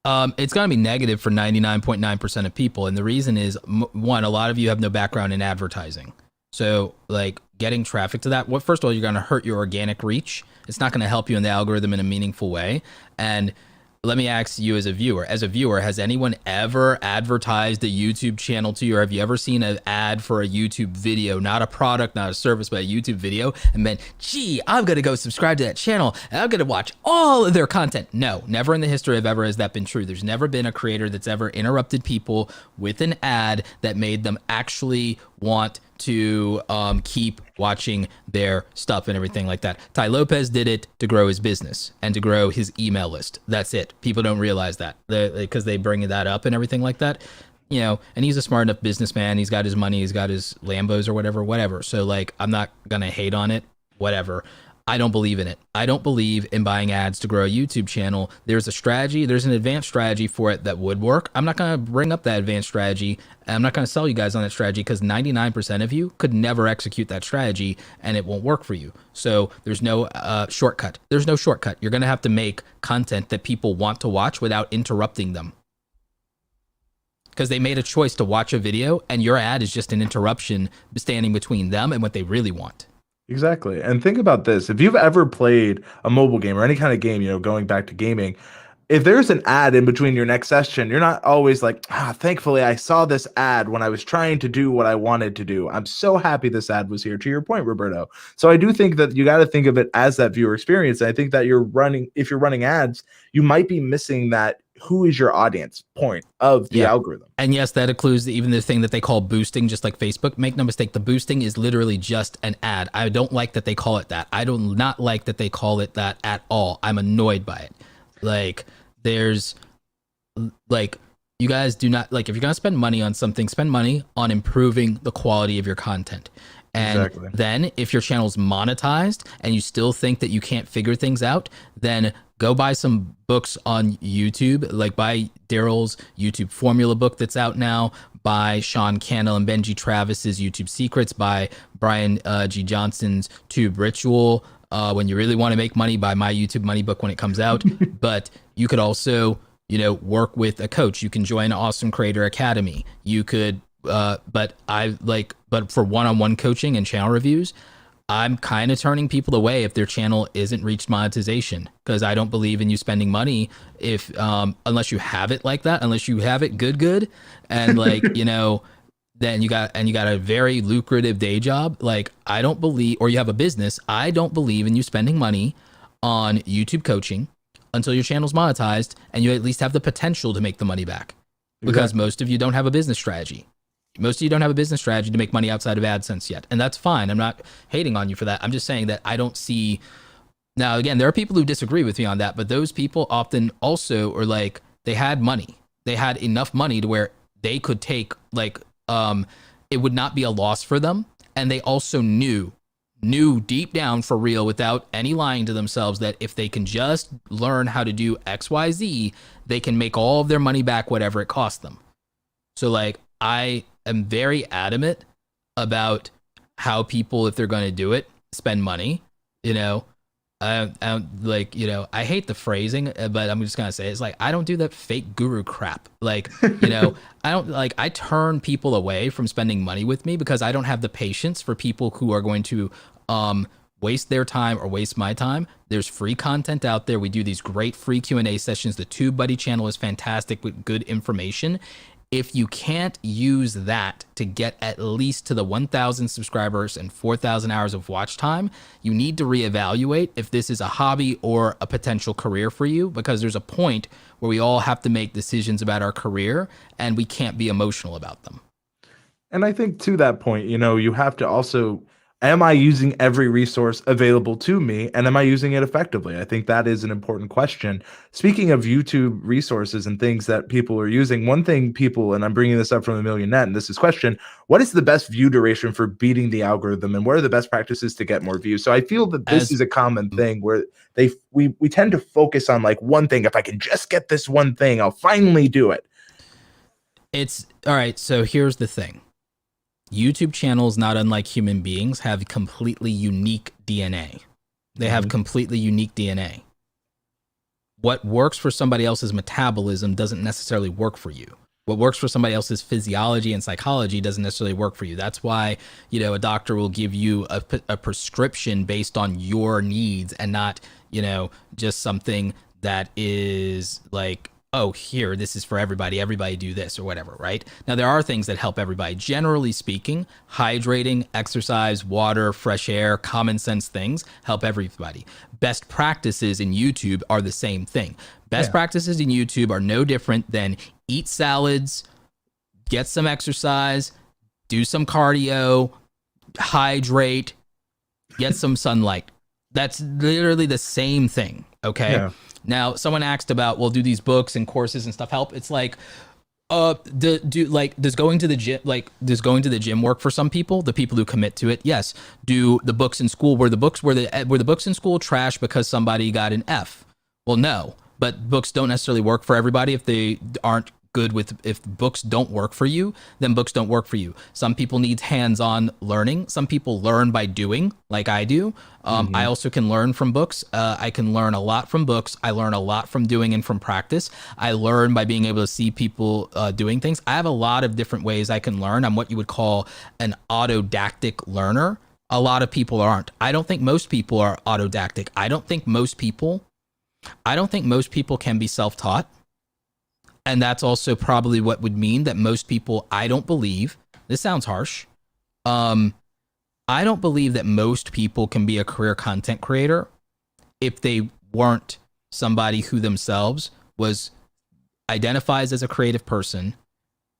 It's going to be negative for 99.9% of people. And the reason is, one, a lot of you have no background in advertising. So like getting traffic to that, first of all, you're going to hurt your organic reach. It's not going to help you in the algorithm in a meaningful way. And let me ask you as a viewer, has anyone ever advertised a YouTube channel to you? Or have you ever seen an ad for a YouTube video, not a product, not a service, but a YouTube video, and been, gee, I'm going to go subscribe to that channel and I'm going to watch all of their content? No, never in the history of ever has that been true. There's never been a creator that's ever interrupted people with an ad that made them actually want to keep watching their stuff and everything like that. Ty Lopez did it to grow his business and to grow his email list. That's it. People don't realize that because they bring that up and everything like that, you know, and he's a smart enough businessman. He's got his money, he's got his Lambos or whatever. So like, I'm not going to hate on it, whatever. I don't believe in it. I don't believe in buying ads to grow a YouTube channel. There's a strategy. There's an advanced strategy for it that would work. I'm not going to bring up that advanced strategy. I'm not going to sell you guys on that strategy because 99% of you could never execute that strategy and it won't work for you. So there's no shortcut. There's no shortcut. You're going to have to make content that people want to watch without interrupting them. Because they made a choice to watch a video and your ad is just an interruption standing between them and what they really want. Exactly. And think about this. If you've ever played a mobile game or any kind of game, you know, going back to gaming, if there's an ad in between your next session, you're not always like, thankfully I saw this ad when I was trying to do what I wanted to do. I'm so happy this ad was here, to your point, Roberto. So I do think that you got to think of it as that viewer experience. And I think that if you're running ads, you might be missing that who is your audience point of the algorithm. And yes, that includes even the thing that they call boosting, just like Facebook. Make no mistake, the boosting is literally just an ad. I don't like that they call it that. I do not like that they call it that at all. I'm annoyed by it. Like, there's, like, you guys do not, like, if you're going to spend money on something, spend money on improving the quality of your content. And then if your channel's monetized and you still think that you can't figure things out, then go buy some books on YouTube, like buy Daryl's YouTube formula book that's out now, buy Sean Cannell and Benji Travis's YouTube Secrets, buy Brian G. Johnson's Tube Ritual. When you really want to make money, buy my YouTube Money book when it comes out. But you could also, you know, work with a coach. You can join Awesome Creator Academy. You could, but for one-on-one coaching and channel reviews, I'm kind of turning people away if their channel isn't reached monetization, because I don't believe in you spending money if unless you have it like that, unless you have it good, and like, you know, then you got a very lucrative day job. Like, I don't believe, or you have a business, I don't believe in you spending money on YouTube coaching until your channel's monetized and you at least have the potential to make the money back. Because most of you don't have a business strategy. Most of you don't have a business strategy to make money outside of AdSense yet. And that's fine. I'm not hating on you for that. I'm just saying that I don't see. Now, again, there are people who disagree with me on that, but those people often also are like, they had money. They had enough money to where they could take, like, it would not be a loss for them. And they also knew deep down for real, without any lying to themselves, that if they can just learn how to do XYZ, they can make all of their money back, whatever it cost them. So like, I am very adamant about how people, if they're going to do it, spend money. You know, I'm like, I hate the phrasing, but I'm just gonna say it's like I don't do that fake guru crap. Like, I don't like I turn people away from spending money with me because I don't have the patience for people who are going to waste their time or waste my time. There's free content out there. We do these great free Q&A sessions. The TubeBuddy channel is fantastic with good information. If you can't use that to get at least to the 1,000 subscribers and 4,000 hours of watch time, you need to reevaluate if this is a hobby or a potential career for you, because there's a point where we all have to make decisions about our career and we can't be emotional about them. And I think to that point, you have to also, am I using every resource available to me, and am I using it effectively? I think that is an important question. Speaking of YouTube resources and things that people are using, one thing people, and I'm bringing this up from A Million Net, and this is question, what is the best view duration for beating the algorithm, and what are the best practices to get more views? So I feel that this is a common thing where we tend to focus on like one thing. If I can just get this one thing, I'll finally do it. It's all right. So here's the thing. YouTube channels, not unlike human beings, have completely unique DNA. They have completely unique DNA. What works for somebody else's metabolism doesn't necessarily work for you. What works for somebody else's physiology and psychology doesn't necessarily work for you. That's why, a doctor will give you a prescription based on your needs and not, just something that is like, oh, here, this is for everybody do this or whatever, right? Now, there are things that help everybody. Generally speaking, hydrating, exercise, water, fresh air, common sense things help everybody. Best practices in YouTube are the same thing. Best practices in YouTube are no different than eat salads, get some exercise, do some cardio, hydrate, get some sunlight. That's literally the same thing, okay? Yeah. Now, someone asked about, well, do these books and courses and stuff help? It's like, does going to the gym work for some people? The people who commit to it, yes. Do the books in school were the books in school trash because somebody got an F? Well, no. But books don't necessarily work for everybody. If they aren't good if books don't work for you, then books don't work for you. Some people need hands-on learning. Some people learn by doing, like I do. I also can learn from books. I can learn a lot from books. I learn a lot from doing and from practice. I learn by being able to see people doing things. I have a lot of different ways I can learn. I'm what you would call an autodidactic learner. A lot of people aren't. I don't think most people are autodidactic. I don't think most people can be self-taught. And that's also probably what would mean that most people, I don't believe, this sounds harsh, I don't believe that most people can be a career content creator if they weren't somebody who themselves identifies as a creative person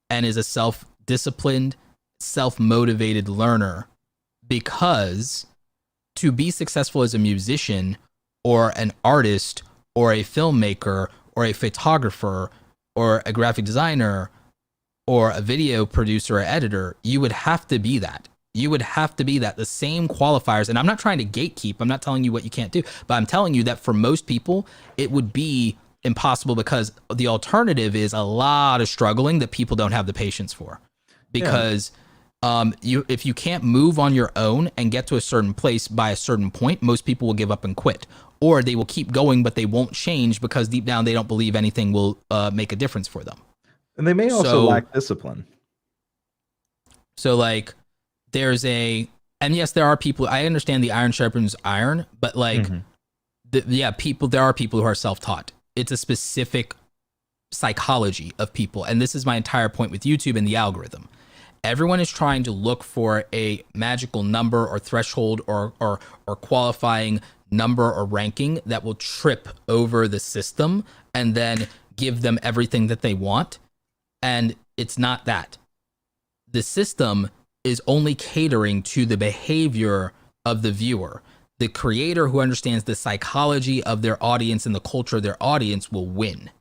and is a self-disciplined, self-motivated learner. Because to be successful as a musician or an artist or a filmmaker or a photographer or a graphic designer or a video producer or editor, you would have to be that. You would have to be that. The same qualifiers. And I'm not trying to gatekeep. I'm not telling you what you can't do. But I'm telling you that for most people, it would be impossible, because the alternative is a lot of struggling that people don't have the patience for. Because if you can't move on your own and get to a certain place by a certain point, most people will give up and quit. Or they will keep going, but they won't change because deep down they don't believe anything will make a difference for them. And they may also lack discipline. So like and yes, there are people, I understand the iron sharpens iron, but like, there are people who are self-taught. It's a specific psychology of people. And this is my entire point with YouTube and the algorithm. Everyone is trying to look for a magical number or threshold or qualifying number or ranking that will trip over the system and then give them everything that they want. And it's not that. The system is only catering to the behavior of the viewer. The creator who understands the psychology of their audience and the culture of their audience will win.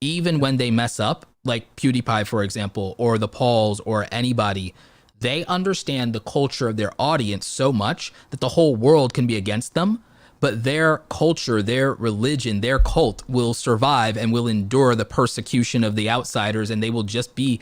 Even when they mess up, like PewDiePie, for example, or the Pauls or anybody, they understand the culture of their audience so much that the whole world can be against them, but their culture, their religion, their cult will survive and will endure the persecution of the outsiders, and they will just be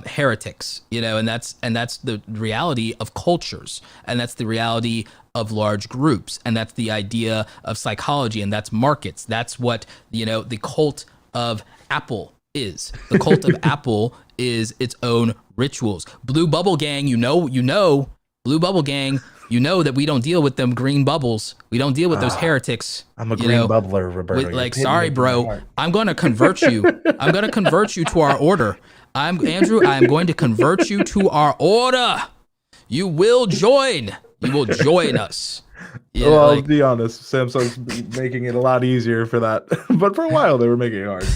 heretics, and that's the reality of cultures, and that's the reality of large groups, and that's the idea of psychology, and that's markets. That's what the cult of Apple is. The cult of Apple is its own rituals. Blue Bubble Gang, Blue Bubble Gang, that we don't deal with them green bubbles. We don't deal with those heretics. I'm a green bubbler, Roberto. Sorry, bro. I'm going to convert you. I'm going to convert you to our order. Andrew, I'm going to convert you to our order. You will join. You will join us. Well, I'll be honest. Samsung's making it a lot easier for that. But for a while, they were making it hard.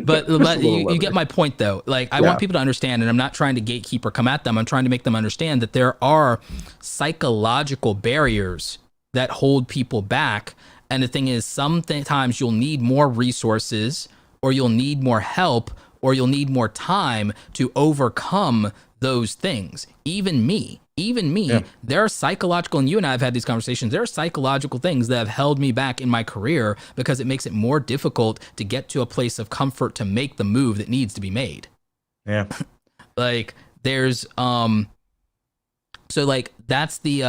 But you get my point, though. I want people to understand, and I'm not trying to gatekeep or come at them. I'm trying to make them understand that there are psychological barriers that hold people back. And the thing is, sometimes you'll need more resources, or you'll need more help, or you'll need more time to overcome those things. Even me, there are psychological, and you and I have had these conversations, there are psychological things that have held me back in my career because it makes it more difficult to get to a place of comfort to make the move that needs to be made. Yeah. There's, that's the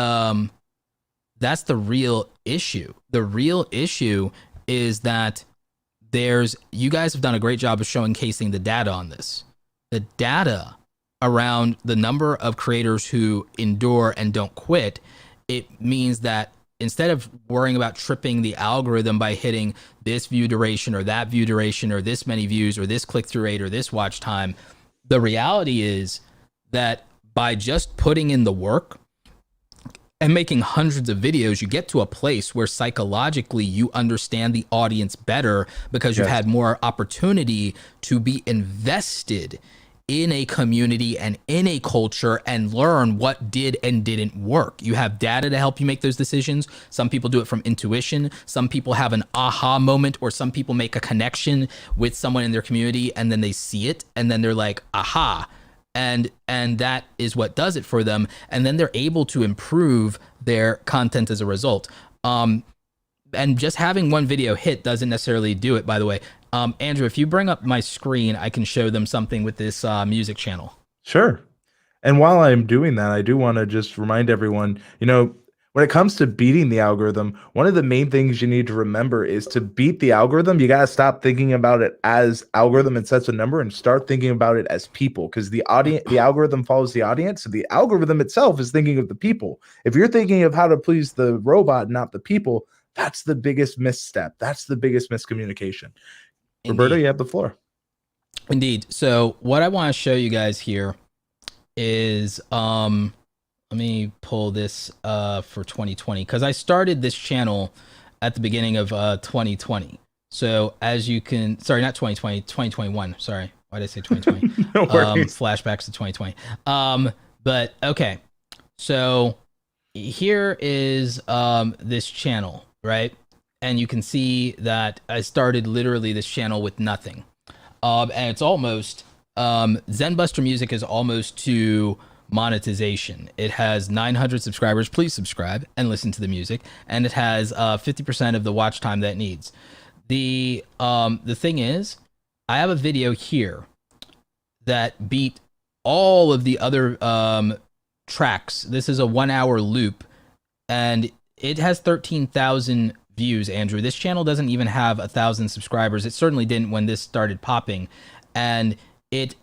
real issue. The real issue is that you guys have done a great job of showcasing the data on this. The data around the number of creators who endure and don't quit. It means that instead of worrying about tripping the algorithm by hitting this view duration or that view duration or this many views or this click-through rate or this watch time, the reality is that by just putting in the work and making hundreds of videos, you get to a place where psychologically you understand the audience better because you've had more opportunity to be invested in a community and in a culture and learn what did and didn't work. You have data to help you make those decisions. Some people do it from intuition. Some people have an aha moment, or some people make a connection with someone in their community and then they see it and then they're like, aha. And that is what does it for them. And then they're able to improve their content as a result. And just having one video hit doesn't necessarily do it, by the way. Andrew, if you bring up my screen, I can show them something with this music channel. Sure. And while I'm doing that, I do want to just remind everyone, when it comes to beating the algorithm, one of the main things you need to remember is to beat the algorithm, you got to stop thinking about it as algorithm and sets a number and start thinking about it as people, because the algorithm follows the audience. So the algorithm itself is thinking of the people. If you're thinking of how to please the robot, not the people, that's the biggest misstep. That's the biggest miscommunication. Indeed. Roberto, you have the floor. Indeed. So what I want to show you guys here is, let me pull this for 2020, because I started this channel at the beginning of 2020. So as you can, sorry, not 2020, 2021. Sorry. Why did I say 2020? No worries. Flashbacks to 2020. But okay. So here is this channel, right? And you can see that I started literally this channel with nothing. And it's almost, Zenbuster Music is almost to monetization. It has 900 subscribers. Please subscribe and listen to the music. And it has 50% of the watch time that it needs. The thing is, I have a video here that beat all of the other tracks. This is a 1 hour loop, and it has 13,000 views, Andrew. This channel doesn't even have 1,000 subscribers. It certainly didn't when this started popping, and it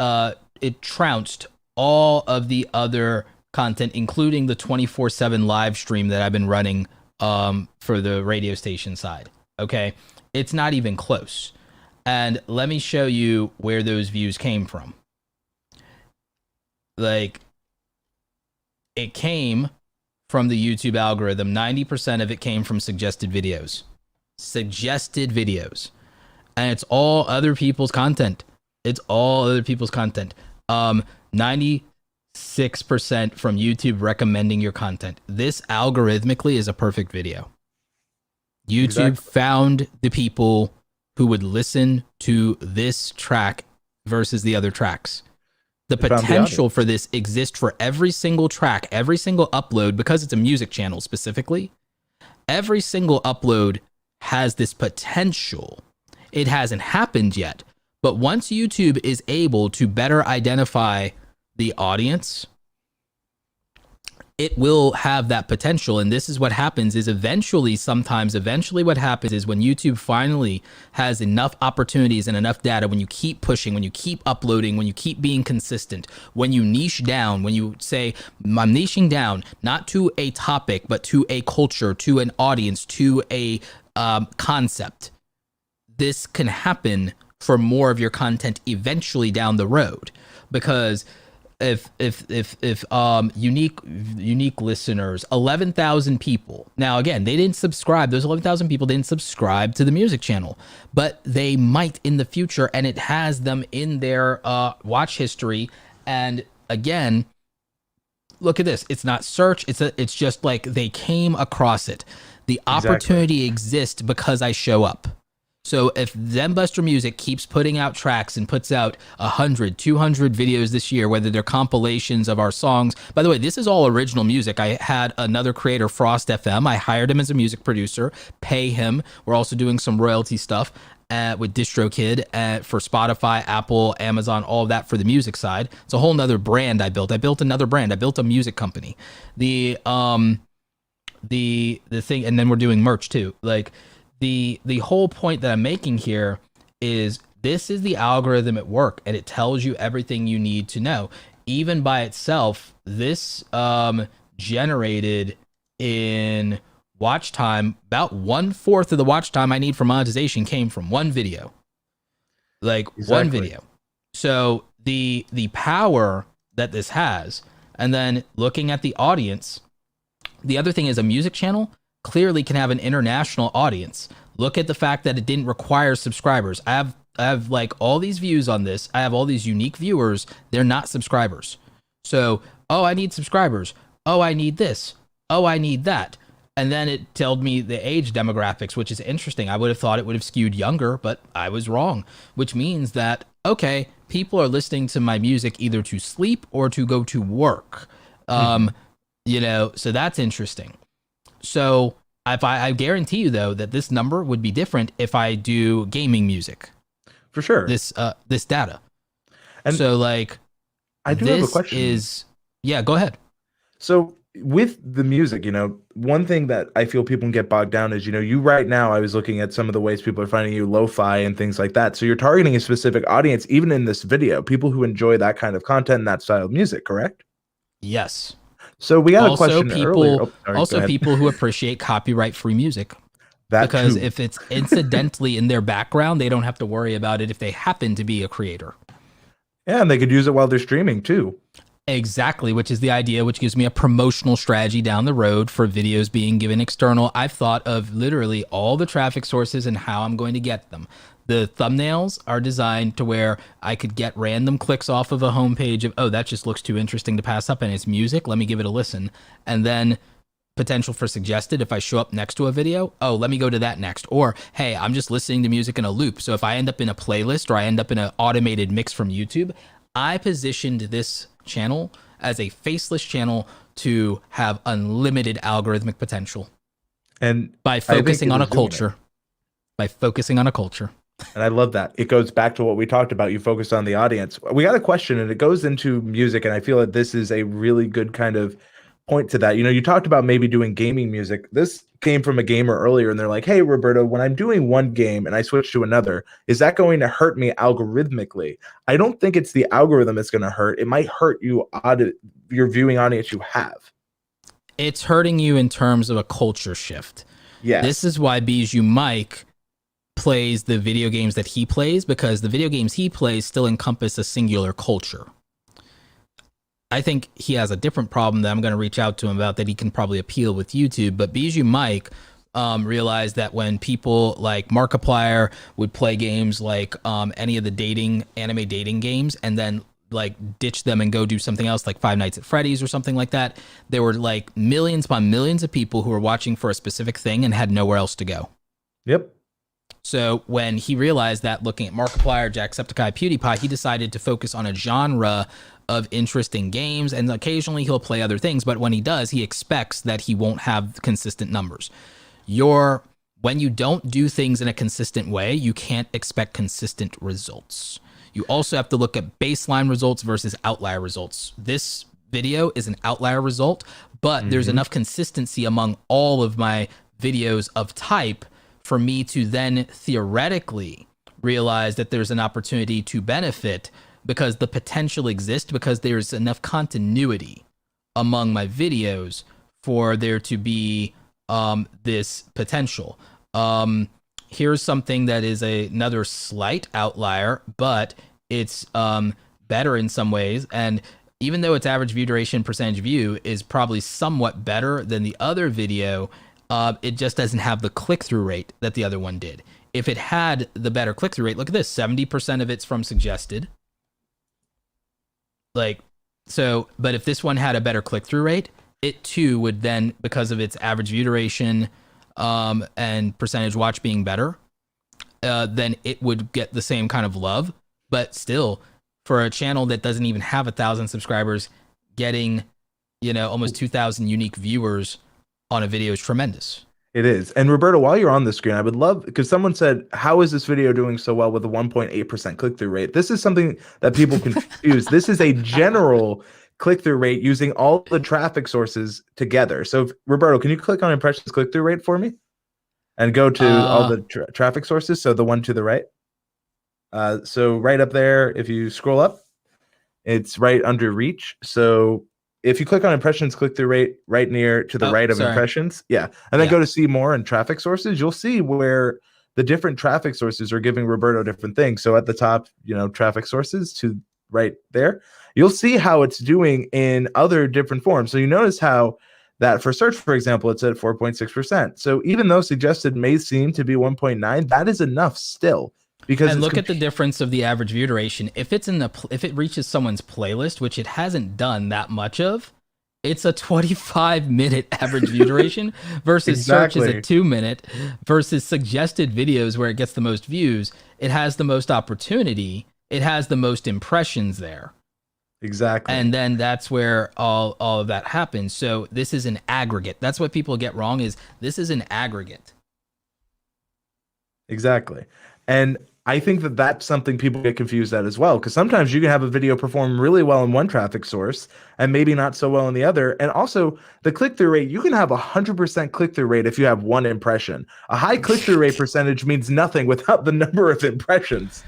trounced all of the other content, including the 24/7 live stream that I've been running for the radio station side. Okay, it's not even close. And let me show you where those views came from. It came from the YouTube algorithm. 90% of it came from suggested videos. And it's all other people's content. 96% from YouTube recommending your content. This algorithmically is a perfect video. YouTube found the people who would listen to this track versus the other tracks. The potential for this exists for every single track, every single upload, because it's a music channel specifically. Every single upload has this potential. It hasn't happened yet, But once YouTube is able to better identify the audience, it will have that potential. And this is what happens is eventually what happens is when YouTube finally has enough opportunities and enough data, when you keep pushing, when you keep uploading, when you keep being consistent, when you niche down, when you say, I'm niching down, not to a topic, but to a culture, to an audience, to a concept, this can happen for more of your content eventually down the road. Because if unique listeners, 11,000 people. Now again, they didn't subscribe. Those 11,000 people didn't subscribe to the music channel, but they might in the future, and it has them in their watch history. And again, look at this. It's not search. It's just like they came across it. The opportunity exists because I show up. So if Zenbuster Music keeps putting out tracks and puts out 100, 200 videos this year, whether they're compilations of our songs. By the way, this is all original music. I had another creator, Frost FM. I hired him as a music producer, pay him. We're also doing some royalty stuff with DistroKid for Spotify, Apple, Amazon, all of that for the music side. It's a whole nother brand I built. I built another brand. I built a music company. The thing, and then we're doing merch too. Like, the whole point that I'm making here is this is the algorithm at work, and it tells you everything you need to know. Even by itself, this generated in watch time, about 1/4 of the watch time I need for monetization came from one video. Like one video. So the power that this has, and then looking at the audience, the other thing is a music channel clearly can have an international audience. Look at the fact that it didn't require subscribers. I have like all these views on this. I have all these unique viewers. They're not subscribers. So, oh, I need subscribers. Oh, I need this. Oh, I need that. And then it told me the age demographics, which is interesting. I would have thought it would have skewed younger, but I was wrong, which means that, okay, people are listening to my music either to sleep or to go to work. You know, so that's interesting. So if I guarantee you though that this number would be different if I do gaming music. For sure. This data. And so like I do have a question. Yeah, go ahead. So with the music, you know, one thing that I feel people can get bogged down is, you know, you right now, I was looking at some of the ways people are finding you, lo-fi and things like that. So you're targeting a specific audience, even in this video, people who enjoy that kind of content and that style of music, correct? Yes. So we got a question earlier. People who appreciate copyright-free music. Because if it's incidentally in their background, they don't have to worry about it if they happen to be a creator. Yeah, and they could use it while they're streaming too. Exactly, which is the idea, which gives me a promotional strategy down the road for videos being given external. I've thought of literally all the traffic sources and how I'm going to get them. The thumbnails are designed to where I could get random clicks off of a homepage of, oh, that just looks too interesting to pass up and it's music. Let me give it a listen. And then potential for suggested if I show up next to a video, oh, let me go to that next. Or, hey, I'm just listening to music in a loop. So if I end up in a playlist or I end up in an automated mix from YouTube, I positioned this channel as a faceless channel to have unlimited algorithmic potential. And by focusing on a culture. By focusing on a culture. And I love that. It goes back to what we talked about. You focused on the audience. We got a question and it goes into music. And I feel that this is a really good kind of point to that. You know, you talked about maybe doing gaming music. This came from a gamer earlier and they're like, hey, Roberto, when I'm doing one game and I switch to another, is that going to hurt me algorithmically? I don't think it's the algorithm that's going to hurt. It might hurt you, your viewing audience you have. It's hurting you in terms of a culture shift. Yeah. This is why Bijou Mike plays the video games that he plays, because the video games he plays still encompass a singular culture. I think he has a different problem that I'm going to reach out to him about that he can probably appeal with YouTube. But Bijou Mike realized that when people like Markiplier would play games like any of the anime dating games and then like ditch them and go do something else like Five Nights at Freddy's or something like that, there were like millions upon millions of people who were watching for a specific thing and had nowhere else to go. Yep. So when he realized that, looking at Markiplier, Jacksepticeye, PewDiePie, he decided to focus on a genre of interesting games, and occasionally he'll play other things, but when he does, he expects that he won't have consistent numbers. Your when you don't do things in a consistent way, you can't expect consistent results. You also have to look at baseline results versus outlier results. This video is an outlier result, but there's enough consistency among all of my videos of type for me to then theoretically realize that there's an opportunity to benefit because the potential exists because there's enough continuity among my videos for there to be this potential. Here's something that is another slight outlier, but it's better in some ways. And even though its average view duration percentage view is probably somewhat better than the other video, it just doesn't have the click-through rate that the other one did. If it had the better click-through rate, look at this, 70% of it's from suggested. Like, so, but if this one had a better click-through rate, it too would then, because of its average view duration and percentage watch being better, then it would get the same kind of love. But still, for a channel that doesn't even have 1,000 subscribers, getting, you know, almost 2,000 unique viewers on a video is tremendous. It is. And Roberto, while you're on the screen, I would love, because someone said, how is this video doing so well with a 1.8% click-through rate? This is something that people confuse. This is a general click-through rate using all the traffic sources together. So Roberto, can you click on impressions click-through rate for me and go to all the traffic sources? So the one to the right. So right up there, if you scroll up, it's right under reach. So if you click on impressions click-through rate right near to the right of impressions, and then go to see more and traffic sources, you'll see where the different traffic sources are giving Roberto different things. So at the top, you know, traffic sources to right there, you'll see how it's doing in other different forms. So you notice how that for search, for example, it's at 4.6%. So even though suggested may seem to be 1.9, that is enough still. Because and look at the difference of the average view duration. If it's in the if it reaches someone's playlist, which it hasn't done that much of, it's a 25-minute average view duration versus search is a 2-minute versus suggested videos where it gets the most views. It has the most opportunity. It has the most impressions there. Exactly. And then that's where all of that happens. So this is an aggregate. That's what people get wrong, is this is an aggregate. Exactly. And I think that that's something people get confused at as well, because sometimes you can have a video perform really well in one traffic source and maybe not so well in the other. And also the click-through rate, you can have 100% click-through rate if you have one impression. A high click-through rate percentage means nothing without the number of impressions.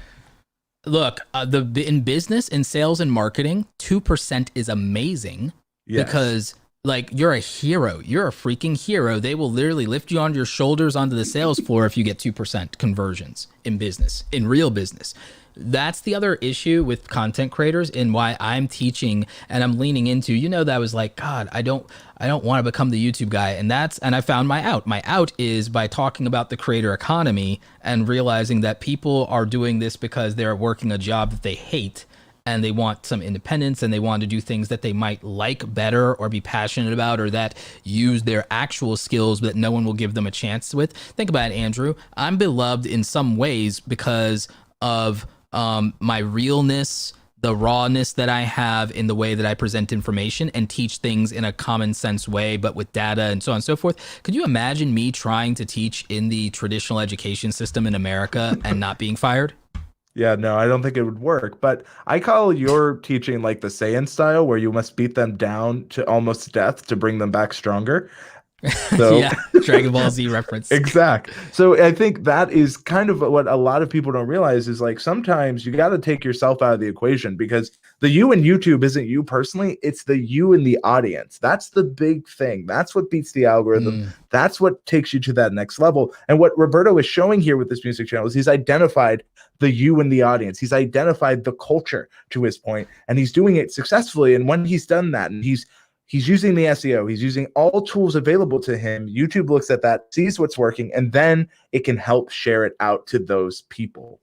Look, in business, in sales and marketing, 2% is amazing because like you're a hero. You're a freaking hero. They will literally lift you on your shoulders onto the sales floor if you get 2% conversions in business, in real business. That's the other issue with content creators and why I'm teaching and I'm leaning into, you know, that was like, God, I don't want to become the YouTube guy. And I found my out. My out is by talking about the creator economy and realizing that people are doing this because they're working a job that they hate and they want some independence and they want to do things that they might like better or be passionate about or that use their actual skills that no one will give them a chance with. Think about it, Andrew. I'm beloved in some ways because of my realness, the rawness that I have in the way that I present information and teach things in a common sense way, but with data and so on and so forth. Could you imagine me trying to teach in the traditional education system in America and not being fired? Yeah, no, I don't think it would work. But I call your teaching like the Saiyan style, where you must beat them down to almost death to bring them back stronger. So yeah, Dragon Ball Z reference. Exact. So I think that is kind of what a lot of people don't realize is like sometimes you got to take yourself out of the equation, because the you in YouTube isn't you personally. It's the you in the audience. That's the big thing. That's what beats the algorithm. That's what takes you to that next level. And what Roberto is showing here with this music channel is he's identified the you in the audience. He's identified the culture, to his point, and he's doing it successfully. And when he's done that and he's using the SEO, he's using all tools available to him, YouTube looks at that, sees what's working, and then it can help share it out to those people.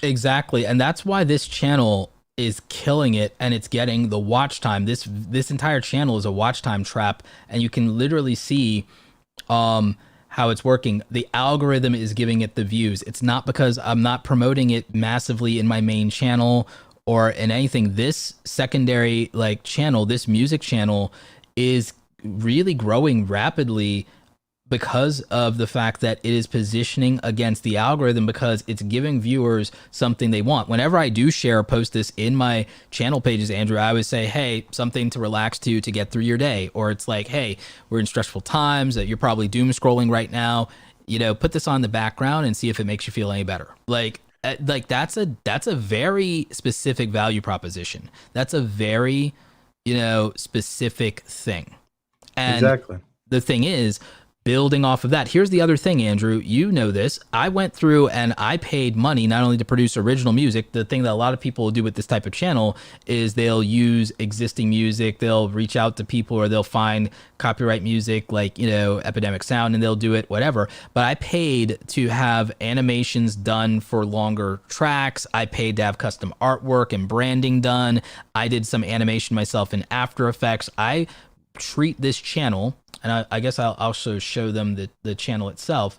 Exactly. And that's why this channel is killing it and it's getting the watch time. This entire channel is a watch time trap, and you can literally see how it's working. The algorithm is giving it the views. It's not because I'm not promoting it massively in my main channel or in anything. This secondary channel, this music channel, is really growing rapidly because of the fact that it is positioning against the algorithm, because it's giving viewers something they want. Whenever I do share or post this in my channel pages, Andrew, I always say, hey, something to relax to get through your day. Or it's like, hey, we're in stressful times, that you're probably doom scrolling right now. You know, put this on the background and see if it makes you feel any better. Like that's a very specific value proposition. That's a very, specific thing. And Exactly. the thing is, building off of that, here's the other thing, Andrew. You know this. I went through and I paid money not only to produce original music. The thing that a lot of people will do with this type of channel is they'll use existing music. They'll reach out to people, or they'll find copyright music like, Epidemic Sound, and they'll do it, whatever. But I paid to have animations done for longer tracks. I paid to have custom artwork and branding done. I did some animation myself in After Effects. I treat this channel, and I guess I'll also show them the channel itself.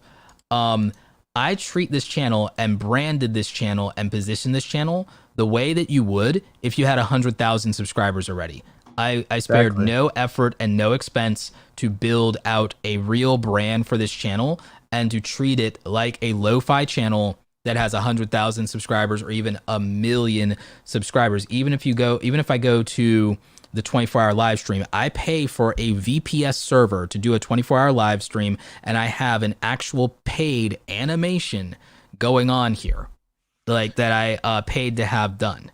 I treat this channel and branded this channel and positioned this channel the way that you would if you had 100,000 subscribers already. I spared Exactly. no effort and no expense to build out a real brand for this channel and to treat it like a lo-fi channel that has 100,000 subscribers or even 1,000,000 subscribers. Even if I go to the 24-hour live stream, I pay for a VPS server to do a 24-hour live stream, and I have an actual paid animation going on here, like that I paid to have done.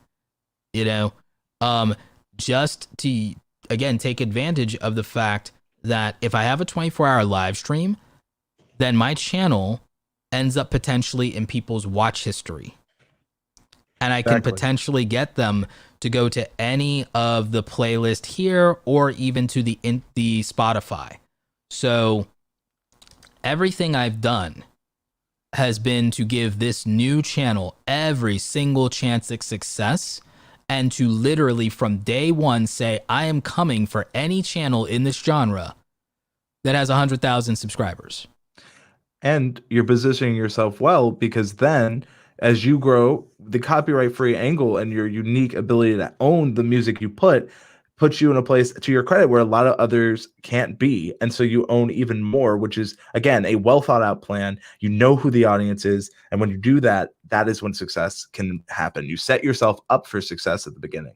Just to again take advantage of the fact that if I have a 24-hour live stream, then my channel ends up potentially in people's watch history, and I can Exactly. potentially get them to go to any of the playlist here, or even to the Spotify. So everything I've done has been to give this new channel every single chance at success, and to literally from day one say, I am coming for any channel in this genre that has 100,000 subscribers. And you're positioning yourself well, because then as you grow, the copyright free angle and your unique ability to own the music you puts you in a place, to your credit, where a lot of others can't be. And so you own even more, which is, again, a well thought out plan. You know who the audience is. And when you do that, that is when success can happen. You set yourself up for success at the beginning.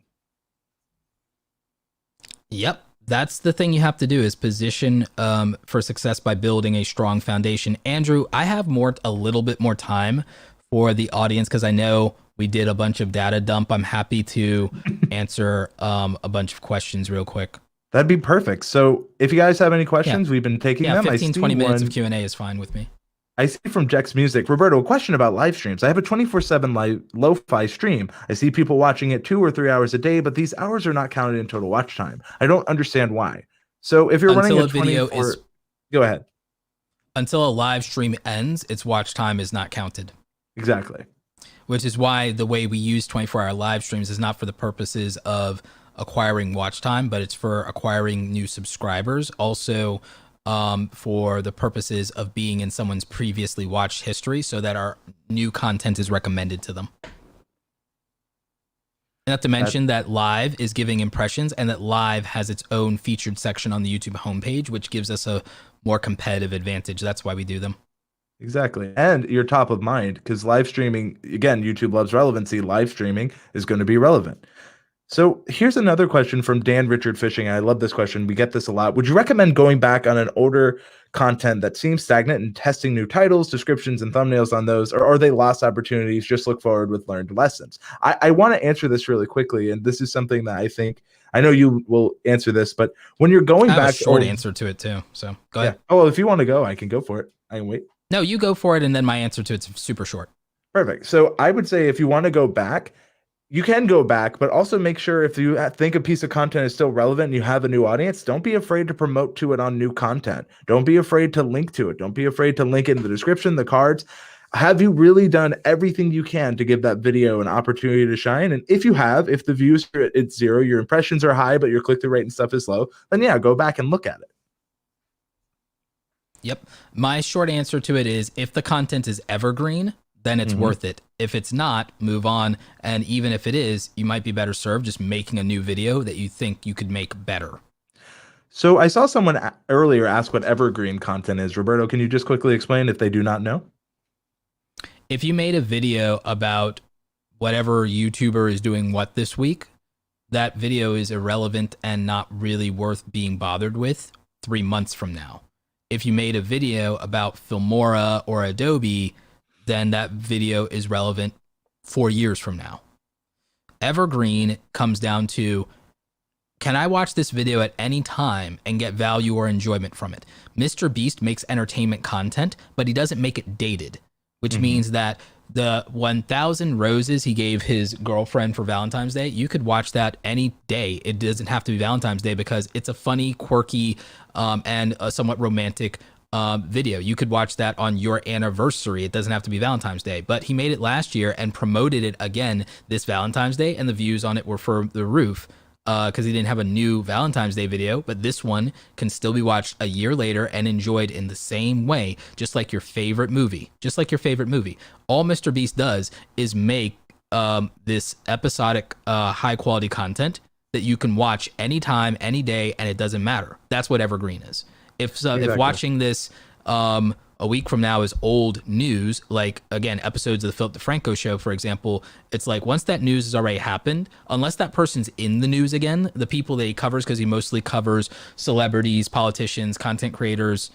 Yep. That's the thing you have to do, is position for success by building a strong foundation. Andrew, I have a little bit more time for the audience, because I know we did a bunch of data dump. I'm happy to answer a bunch of questions real quick. That'd be perfect. So if you guys have any questions, we've been taking them. 15, 20 minutes of Q&A is fine with me. I see from Jex Music, Roberto, a question about live streams. I have a 24/7 live lo-fi stream. I see people watching it 2 or 3 hours a day, but these hours are not counted in total watch time. I don't understand why. So if you're running a video go ahead. Until a live stream ends, its watch time is not counted. Exactly. Which is why the way we use 24-hour live streams is not for the purposes of acquiring watch time, but it's for acquiring new subscribers. Also, for the purposes of being in someone's previously watched history, so that our new content is recommended to them. Not to mention that live is giving impressions, and that live has its own featured section on the YouTube homepage, which gives us a more competitive advantage. That's why we do them. Exactly. And you're top of mind, because live streaming, again, YouTube loves relevancy. Live streaming is going to be relevant. So here's another question from Dan Richard Fishing. I love this question. We get this a lot. Would you recommend going back on an older content that seems stagnant and testing new titles, descriptions, and thumbnails on those? Or are they lost opportunities? Just look forward with learned lessons. I want to answer this really quickly. And this is something that I know you will answer this, but when you're going back, I have a short answer to it too. So go ahead. Oh, well, if you want to go, I can go for it. I can wait. No, you go for it. And then my answer to it's super short. Perfect. So I would say if you want to go back, you can go back, but also make sure if you think a piece of content is still relevant and you have a new audience, don't be afraid to promote to it on new content. Don't be afraid to link to it. Don't be afraid to link it in the description, the cards. Have you really done everything you can to give that video an opportunity to shine? And if you have, if the views are at 0, your impressions are high, but your click-through rate and stuff is low, then yeah, go back and look at it. Yep. My short answer to it is, if the content is evergreen, then it's worth it. If it's not, move on. And even if it is, you might be better served just making a new video that you think you could make better. So I saw someone earlier ask what evergreen content is. Roberto, can you just quickly explain if they do not know? If you made a video about whatever YouTuber is doing what this week, that video is irrelevant and not really worth being bothered with 3 months from now. If you made a video about Filmora or Adobe, then that video is relevant 4 years from now. Evergreen comes down to, can I watch this video at any time and get value or enjoyment from it? Mr. Beast makes entertainment content, but he doesn't make it dated, which means that the 1,000 roses he gave his girlfriend for Valentine's Day, you could watch that any day. It doesn't have to be Valentine's Day because it's a funny, quirky, and a somewhat romantic video. You could watch that on your anniversary. It doesn't have to be Valentine's Day, but he made it last year and promoted it again this Valentine's Day, and the views on it were for the roof because he didn't have a new Valentine's Day video, but this one can still be watched a year later and enjoyed in the same way, just like your favorite movie. Just like your favorite movie. All Mr. Beast does is make this episodic, high-quality content that you can watch anytime, any day, and it doesn't matter. That's what Evergreen is. If watching this a week from now is old news, like, again, episodes of the Philip DeFranco show, for example, it's like once that news has already happened, unless that person's in the news again, the people that he covers, because he mostly covers celebrities, politicians, content creators,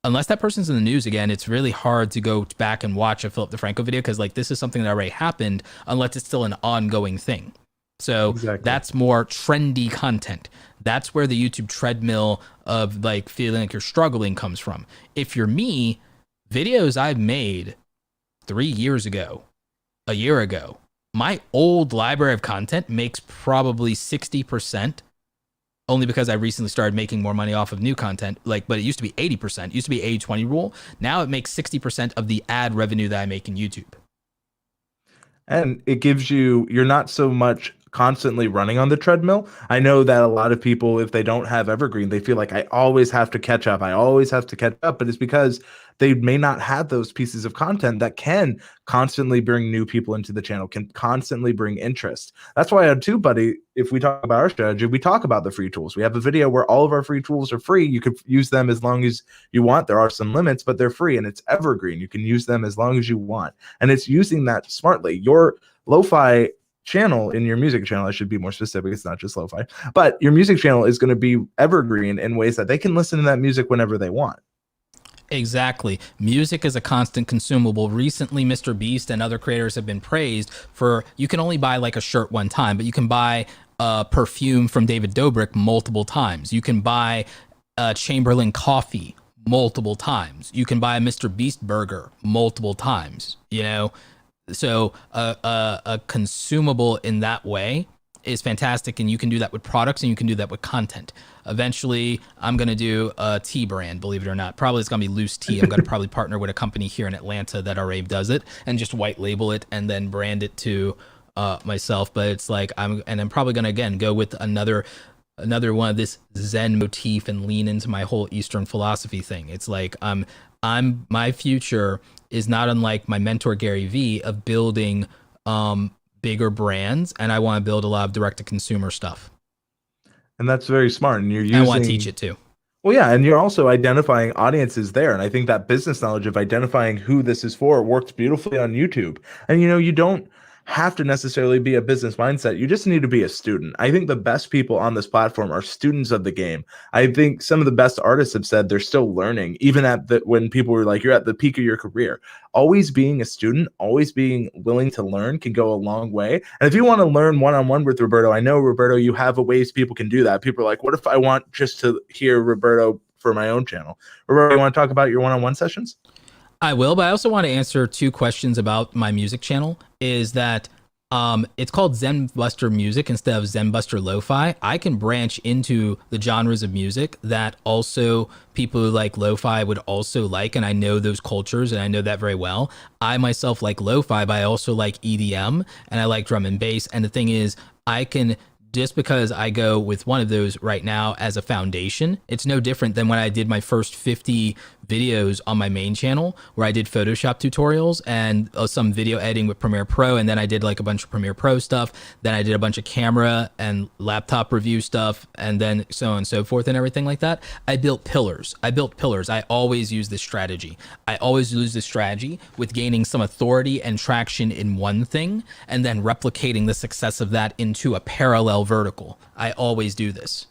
unless that person's in the news again, it's really hard to go back and watch a Philip DeFranco video because, like, this is something that already happened unless it's still an ongoing thing. So that's more trendy content. That's where the YouTube treadmill of like feeling like you're struggling comes from. If you're me, videos I've made 3 years ago, a year ago, my old library of content makes probably 60%, only because I recently started making more money off of new content. Like, but it used to be 80%. It used to be 80-20 rule. Now it makes 60% of the ad revenue that I make in YouTube. And it gives you, you're not so much constantly running on the treadmill. I know that a lot of people, if they don't have Evergreen, they feel like I always have to catch up. I always have to catch up. But it's because they may not have those pieces of content that can constantly bring new people into the channel, can constantly bring interest. That's why on TubeBuddy, if we talk about our strategy, we talk about the free tools. We have a video where all of our free tools are free. You could use them as long as you want. There are some limits, but they're free, and it's evergreen. You can use them as long as you want. And it's using that smartly. Your lo-fi channel, in your music channel, I should be more specific, it's not just lo-fi, but your music channel is going to be evergreen in ways that they can listen to that music whenever they want. Exactly. Music is a constant consumable. Recently, Mr. Beast and other creators have been praised for, you can only buy like a shirt one time, but you can buy perfume from David Dobrik multiple times. You can buy Chamberlain coffee multiple times. You can buy a Mr. Beast burger multiple times, you know? So a consumable in that way is fantastic, and you can do that with products and you can do that with content. Eventually, I'm going to do a tea brand, believe it or not. Probably it's going to be loose tea. I'm going to probably partner with a company here in Atlanta that already does it and just white label it and then brand it to myself. But it's like, I'm probably going to, again, go with another one of this Zen motif and lean into my whole Eastern philosophy thing. It's like, my future is not unlike my mentor Gary Vee of building bigger brands, and I want to build a lot of direct-to-consumer stuff. And that's very smart. And you're using, I want to teach it too. Well, yeah, and you're also identifying audiences there. And I think that business knowledge of identifying who this is for works beautifully on YouTube. And, you know, you don't have to necessarily be a business mindset. You just need to be a student. I think the best people on this platform are students of the game. I think some of the best artists have said they're still learning, even when people were like, you're at the peak of your career. Always being a student, always being willing to learn can go a long way. And if you want to learn one-on-one with Roberto, I know, Roberto, you have a ways people can do that. People are like, what if I want just to hear Roberto for my own channel? Roberto, you want to talk about your one-on-one sessions? I will, but I also want to answer 2 questions about my music channel. Is that it's called Zenbuster Music instead of Zenbuster Lo-Fi. I can branch into the genres of music that also people who like lo-fi would also like, and I know those cultures and I know that very well. I myself like lo-fi, but I also like EDM and I like drum and bass. And the thing is, I can just because I go with one of those right now as a foundation, it's no different than when I did my first 50 videos on my main channel where I did Photoshop tutorials and some video editing with Premiere Pro. And then I did like a bunch of Premiere Pro stuff. Then I did a bunch of camera and laptop review stuff, and then so on and so forth and everything like that. I built pillars. I always use this strategy. I always use this strategy with gaining some authority and traction in one thing and then replicating the success of that into a parallel vertical. I always do this.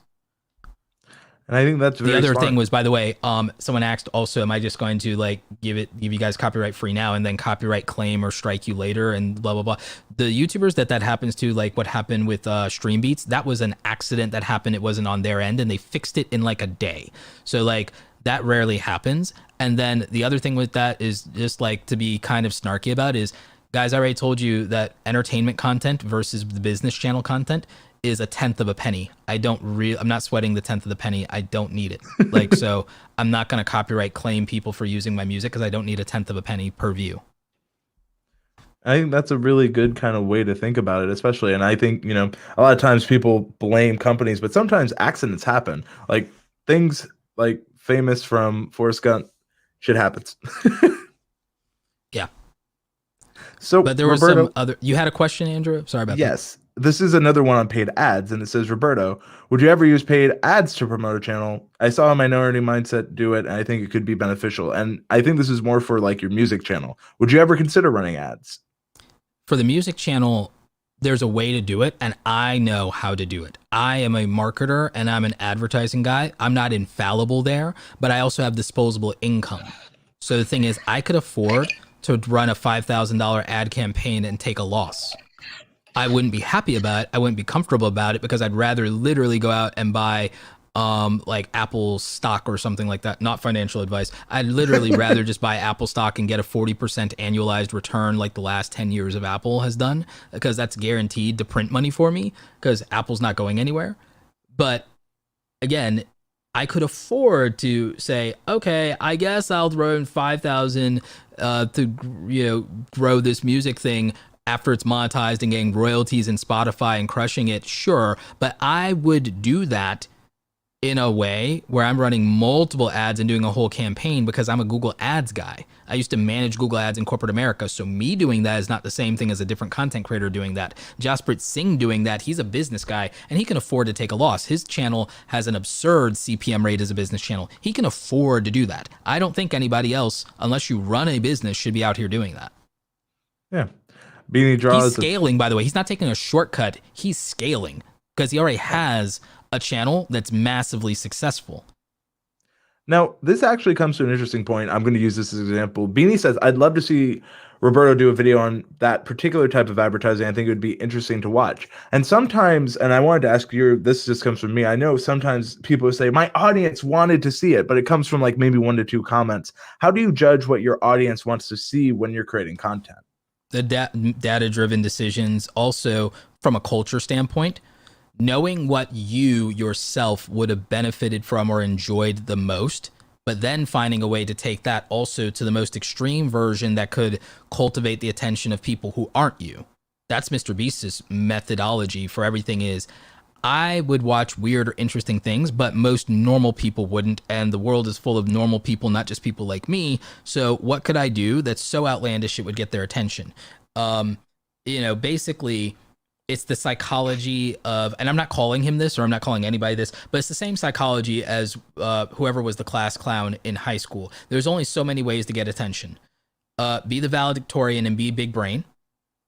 And I think that's very the other smart. thing was, by the way, someone asked also, am I just going to like give you guys copyright free now and then copyright claim or strike you later and blah blah blah. The YouTubers that happens to, like what happened with Stream Beats, that was an accident that happened. It wasn't on their end and they fixed it in like a day. So like that rarely happens. And then the other thing with that is just like to be kind of snarky about is, guys, I already told you that entertainment content versus the business channel content is a tenth of a penny. I'm not sweating the tenth of the penny. I don't need it. Like, so I'm not going to copyright claim people for using my music because I don't need a tenth of a penny per view. I think that's a really good kind of way to think about it, especially. And I think, a lot of times people blame companies, but sometimes accidents happen. Like things like famous from Forrest Gump, shit happens. Yeah. So, but there Roberto, was some other, you had a question, Andrew? Sorry about that. yes. This is another one on paid ads, and it says, Roberto, would you ever use paid ads to promote a channel? I saw a Minority Mindset do it, and I think it could be beneficial. And I think this is more for like your music channel. Would you ever consider running ads? For the music channel, there's a way to do it, and I know how to do it. I am a marketer and I'm an advertising guy. I'm not infallible there, but I also have disposable income. So the thing is, I could afford to run a $5,000 ad campaign and take a loss. I wouldn't be happy about it. I wouldn't be comfortable about it because I'd rather literally go out and buy like Apple stock or something like that. Not financial advice. I'd literally rather just buy Apple stock and get a 40% annualized return like the last 10 years of Apple has done, because that's guaranteed to print money for me because Apple's not going anywhere. But again, I could afford to say, okay, I guess I'll throw in 5,000 to grow this music thing after it's monetized and getting royalties in Spotify and crushing it. Sure, but I would do that in a way where I'm running multiple ads and doing a whole campaign because I'm a Google Ads guy. I used to manage Google Ads in corporate America, so me doing that is not the same thing as a different content creator doing that. Jasprit Singh doing that, he's a business guy and he can afford to take a loss. His channel has an absurd CPM rate as a business channel. He can afford to do that. I don't think anybody else, unless you run a business, should be out here doing that. Yeah. Beanie draws. He's scaling, by the way. He's not taking a shortcut. He's scaling because he already has a channel that's massively successful. Now, this actually comes to an interesting point. I'm going to use this as an example. Beanie says, I'd love to see Roberto do a video on that particular type of advertising. I think it would be interesting to watch. And sometimes, and I wanted to ask you, this just comes from me. I know sometimes people say, my audience wanted to see it, but it comes from like maybe 1 to 2 comments. How do you judge what your audience wants to see when you're creating content? The data-driven decisions, also from a culture standpoint, knowing what you yourself would have benefited from or enjoyed the most, but then finding a way to take that also to the most extreme version that could cultivate the attention of people who aren't you. That's Mr. Beast's methodology for everything. Is I would watch weird or interesting things, but most normal people wouldn't. And the world is full of normal people, not just people like me. So what could I do that's so outlandish it would get their attention? Basically, it's the psychology of, and I'm not calling him this, or I'm not calling anybody this, but it's the same psychology as whoever was the class clown in high school. There's only so many ways to get attention. Be the valedictorian and be big brain,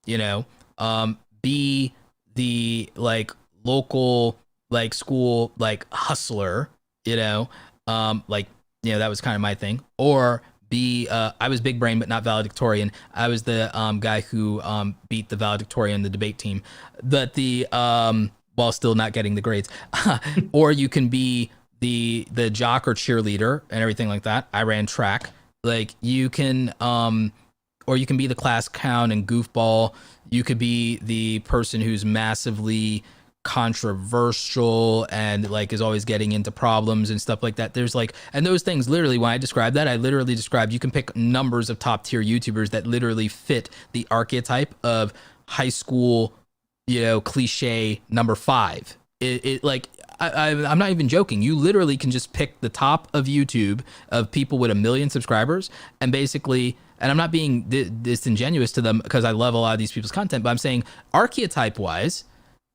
be the like local like school like hustler, that was kind of my thing. Or be I was big brain but not valedictorian. I was the guy who beat the valedictorian in the debate team, but the while still not getting the grades. Or you can be the jock or cheerleader and everything like that. I ran track. Like you can or you can be the class clown and goofball. You could be the person who's massively controversial and like is always getting into problems and stuff like that. There's like, and those things literally, when I describe that, I literally described, you can pick numbers of top tier YouTubers that literally fit the archetype of high school, cliche number 5. It like I'm not even joking. You literally can just pick the top of YouTube of people with 1 million subscribers, and basically, and I'm not being disingenuous to them because I love a lot of these people's content, but I'm saying archetype wise,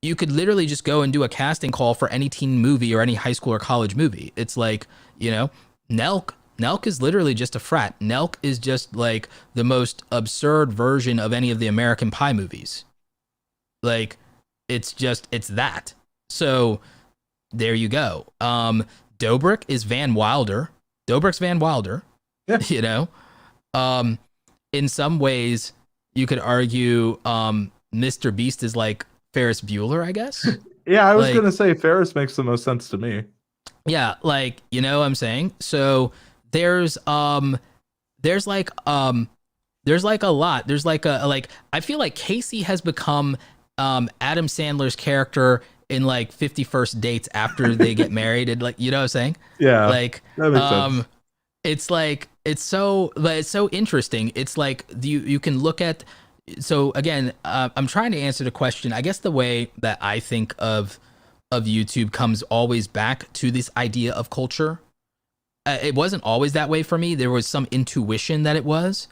you could literally just go and do a casting call for any teen movie or any high school or college movie. It's like, Nelk. Nelk is literally just a frat. Nelk is just like the most absurd version of any of the American Pie movies. Like, it's that. So there you go. Dobrik is Van Wilder. Dobrik's Van Wilder. Yeah. In some ways, you could argue Mr. Beast is like Ferris Bueller, I guess. Yeah, I was gonna say Ferris makes the most sense to me. Yeah, like, what I'm saying? So there's like a lot. There's like I feel like Casey has become Adam Sandler's character in like 50 First Dates after they get married, and like, what I'm saying? Yeah. Like, that makes sense. it's like, it's so interesting. It's like you can look at, so again, I'm trying to answer the question. I guess the way that I think of YouTube comes always back to this idea of culture. It wasn't always that way for me. There was some intuition that it was,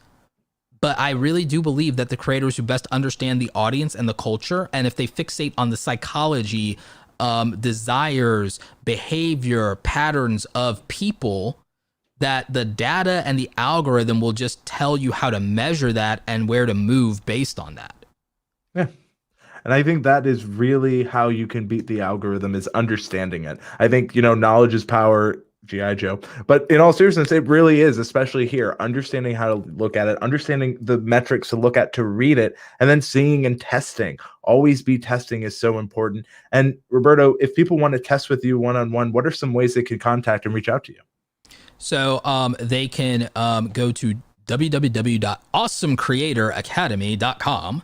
but I really do believe that the creators who best understand the audience and the culture, and if they fixate on the psychology, desires, behavior, patterns of people, that the data and the algorithm will just tell you how to measure that and where to move based on that. Yeah. And I think that is really how you can beat the algorithm, is understanding it. I think, knowledge is power, G.I. Joe. But in all seriousness, it really is, especially here, understanding how to look at it, understanding the metrics to look at to read it, and then seeing and testing. Always be testing is so important. And Roberto, if people want to test with you one-on-one, what are some ways they could contact and reach out to you? So they can go to www.awesomecreatoracademy.com.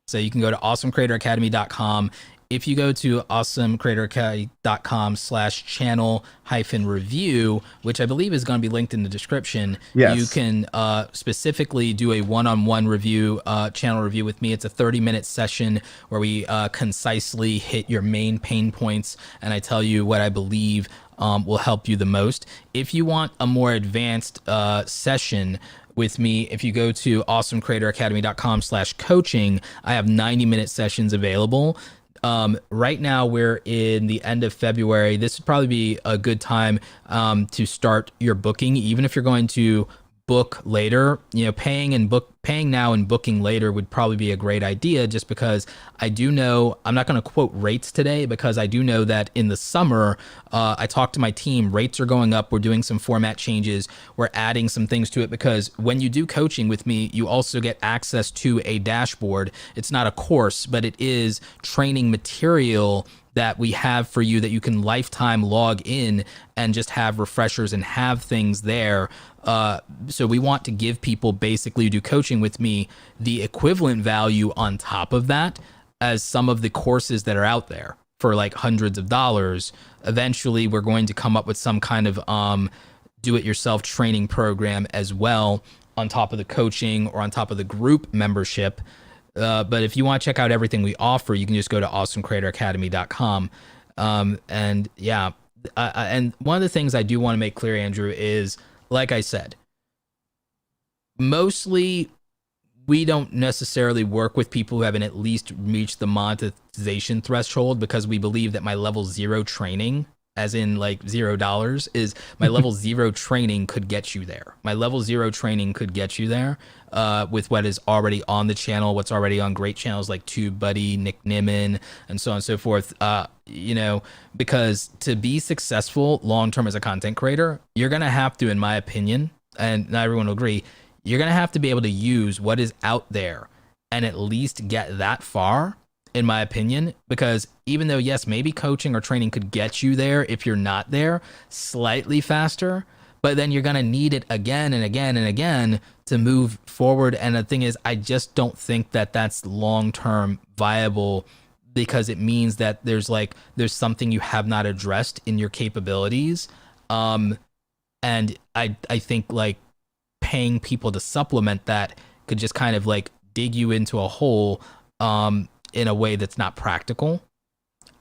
So you can go to awesomecreatoracademy.com. If you go to awesomecreatoracademy.com/channel-review, which I believe is going to be linked in the description, yes, you can specifically do a one-on-one review, channel review with me. It's a 30-minute session where we concisely hit your main pain points, and I tell you what I believe will help you the most. If you want a more advanced session with me, if you go to awesomecreatoracademy.com/coaching, I have 90-minute sessions available. Right now we're in the end of February. This would probably be a good time to start your booking, even if you're going to book later. Paying now and booking later would probably be a great idea, just because I do know, I'm not going to quote rates today, because I do know that in the summer, I talked to my team, rates are going up. We're doing some format changes. We're adding some things to it, because when you do coaching with me, you also get access to a dashboard. It's not a course, but it is training material that we have for you that you can lifetime log in and just have refreshers and have things there. So we want to give people, basically who do coaching with me, the equivalent value on top of that as some of the courses that are out there for like hundreds of dollars. Eventually we're going to come up with some kind of do-it-yourself training program as well, on top of the coaching or on top of the group membership. But if you want to check out everything we offer, you can just go to awesomecreatoracademy.com. And yeah, and one of the things I do want to make clear, Andrew, is, like I said, mostly we don't necessarily work with people who haven't at least reached the monetization threshold, because we believe that my level 0 training, as in like $0, is my level 0 training could get you there. My level 0 training could get you there with what is already on the channel, what's already on great channels like TubeBuddy, Nick Nimmin, and so on and so forth. Because to be successful long-term as a content creator, you're going to have to, in my opinion, and not everyone will agree, you're going to have to be able to use what is out there and at least get that far, in my opinion, because even though, yes, maybe coaching or training could get you there if you're not there slightly faster, but then you're going to need it again and again and again to move forward. And the thing is, I just don't think that that's long-term viable, because it means that there's something you have not addressed in your capabilities. And I think like paying people to supplement that could just kind of like dig you into a hole. in a way that's not practical.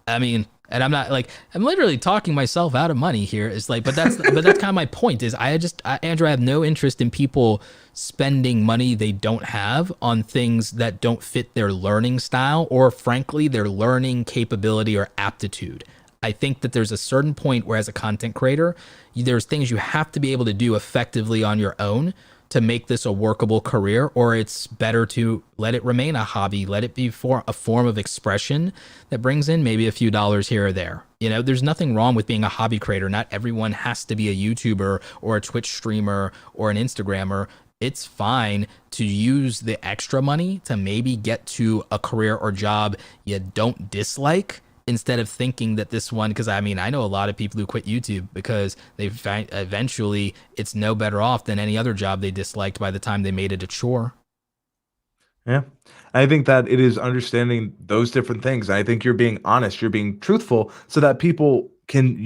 I mean, and I'm not like, I'm literally talking myself out of money here. It's like, but that's kind of my point is Andrew, I have no interest in people spending money they don't have on things that don't fit their learning style or frankly, their learning capability or aptitude. I think that there's a certain point where as a content creator, there's things you have to be able to do effectively on your own to make this a workable career, or it's better to let it remain a hobby, let it be for a form of expression that brings in maybe a few dollars here or there. You know, there's nothing wrong with being a hobby creator. Not everyone has to be a YouTuber or a Twitch streamer or an Instagrammer. It's fine to use the extra money to maybe get to a career or job you don't dislike, instead of thinking that this one, because I mean, I know a lot of people who quit YouTube because they find eventually it's no better off than any other job they disliked by the time they made it a chore. Yeah. I think that it is understanding those different things. I think you're being honest, you're being truthful so that people can,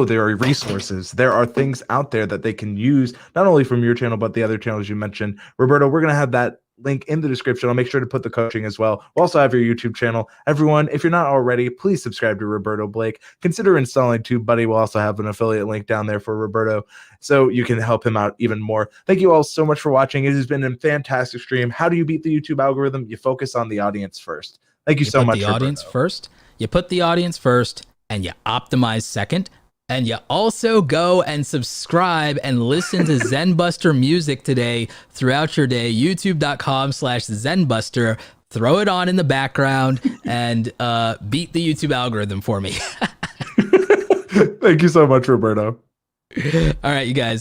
there are resources. There are things out there that they can use, not only from your channel, but the other channels you mentioned. Roberto, we're going to have that link in the description. I'll make sure to put the coaching as well. We'll also have your YouTube channel. Everyone, if you're not already, please subscribe to Roberto Blake. Consider installing TubeBuddy. We'll also have an affiliate link down there for Roberto so you can help him out even more. Thank you all so much for watching. It has been a fantastic stream. How do you beat the YouTube algorithm? You focus on the audience first. Thank you so much, the audience first. You put the audience first and you optimize second. And you also go and subscribe and listen to Zenbuster music today throughout your day. YouTube.com/Zenbuster. Throw it on in the background and beat the YouTube algorithm for me. Thank you so much, Roberto. All right, you guys.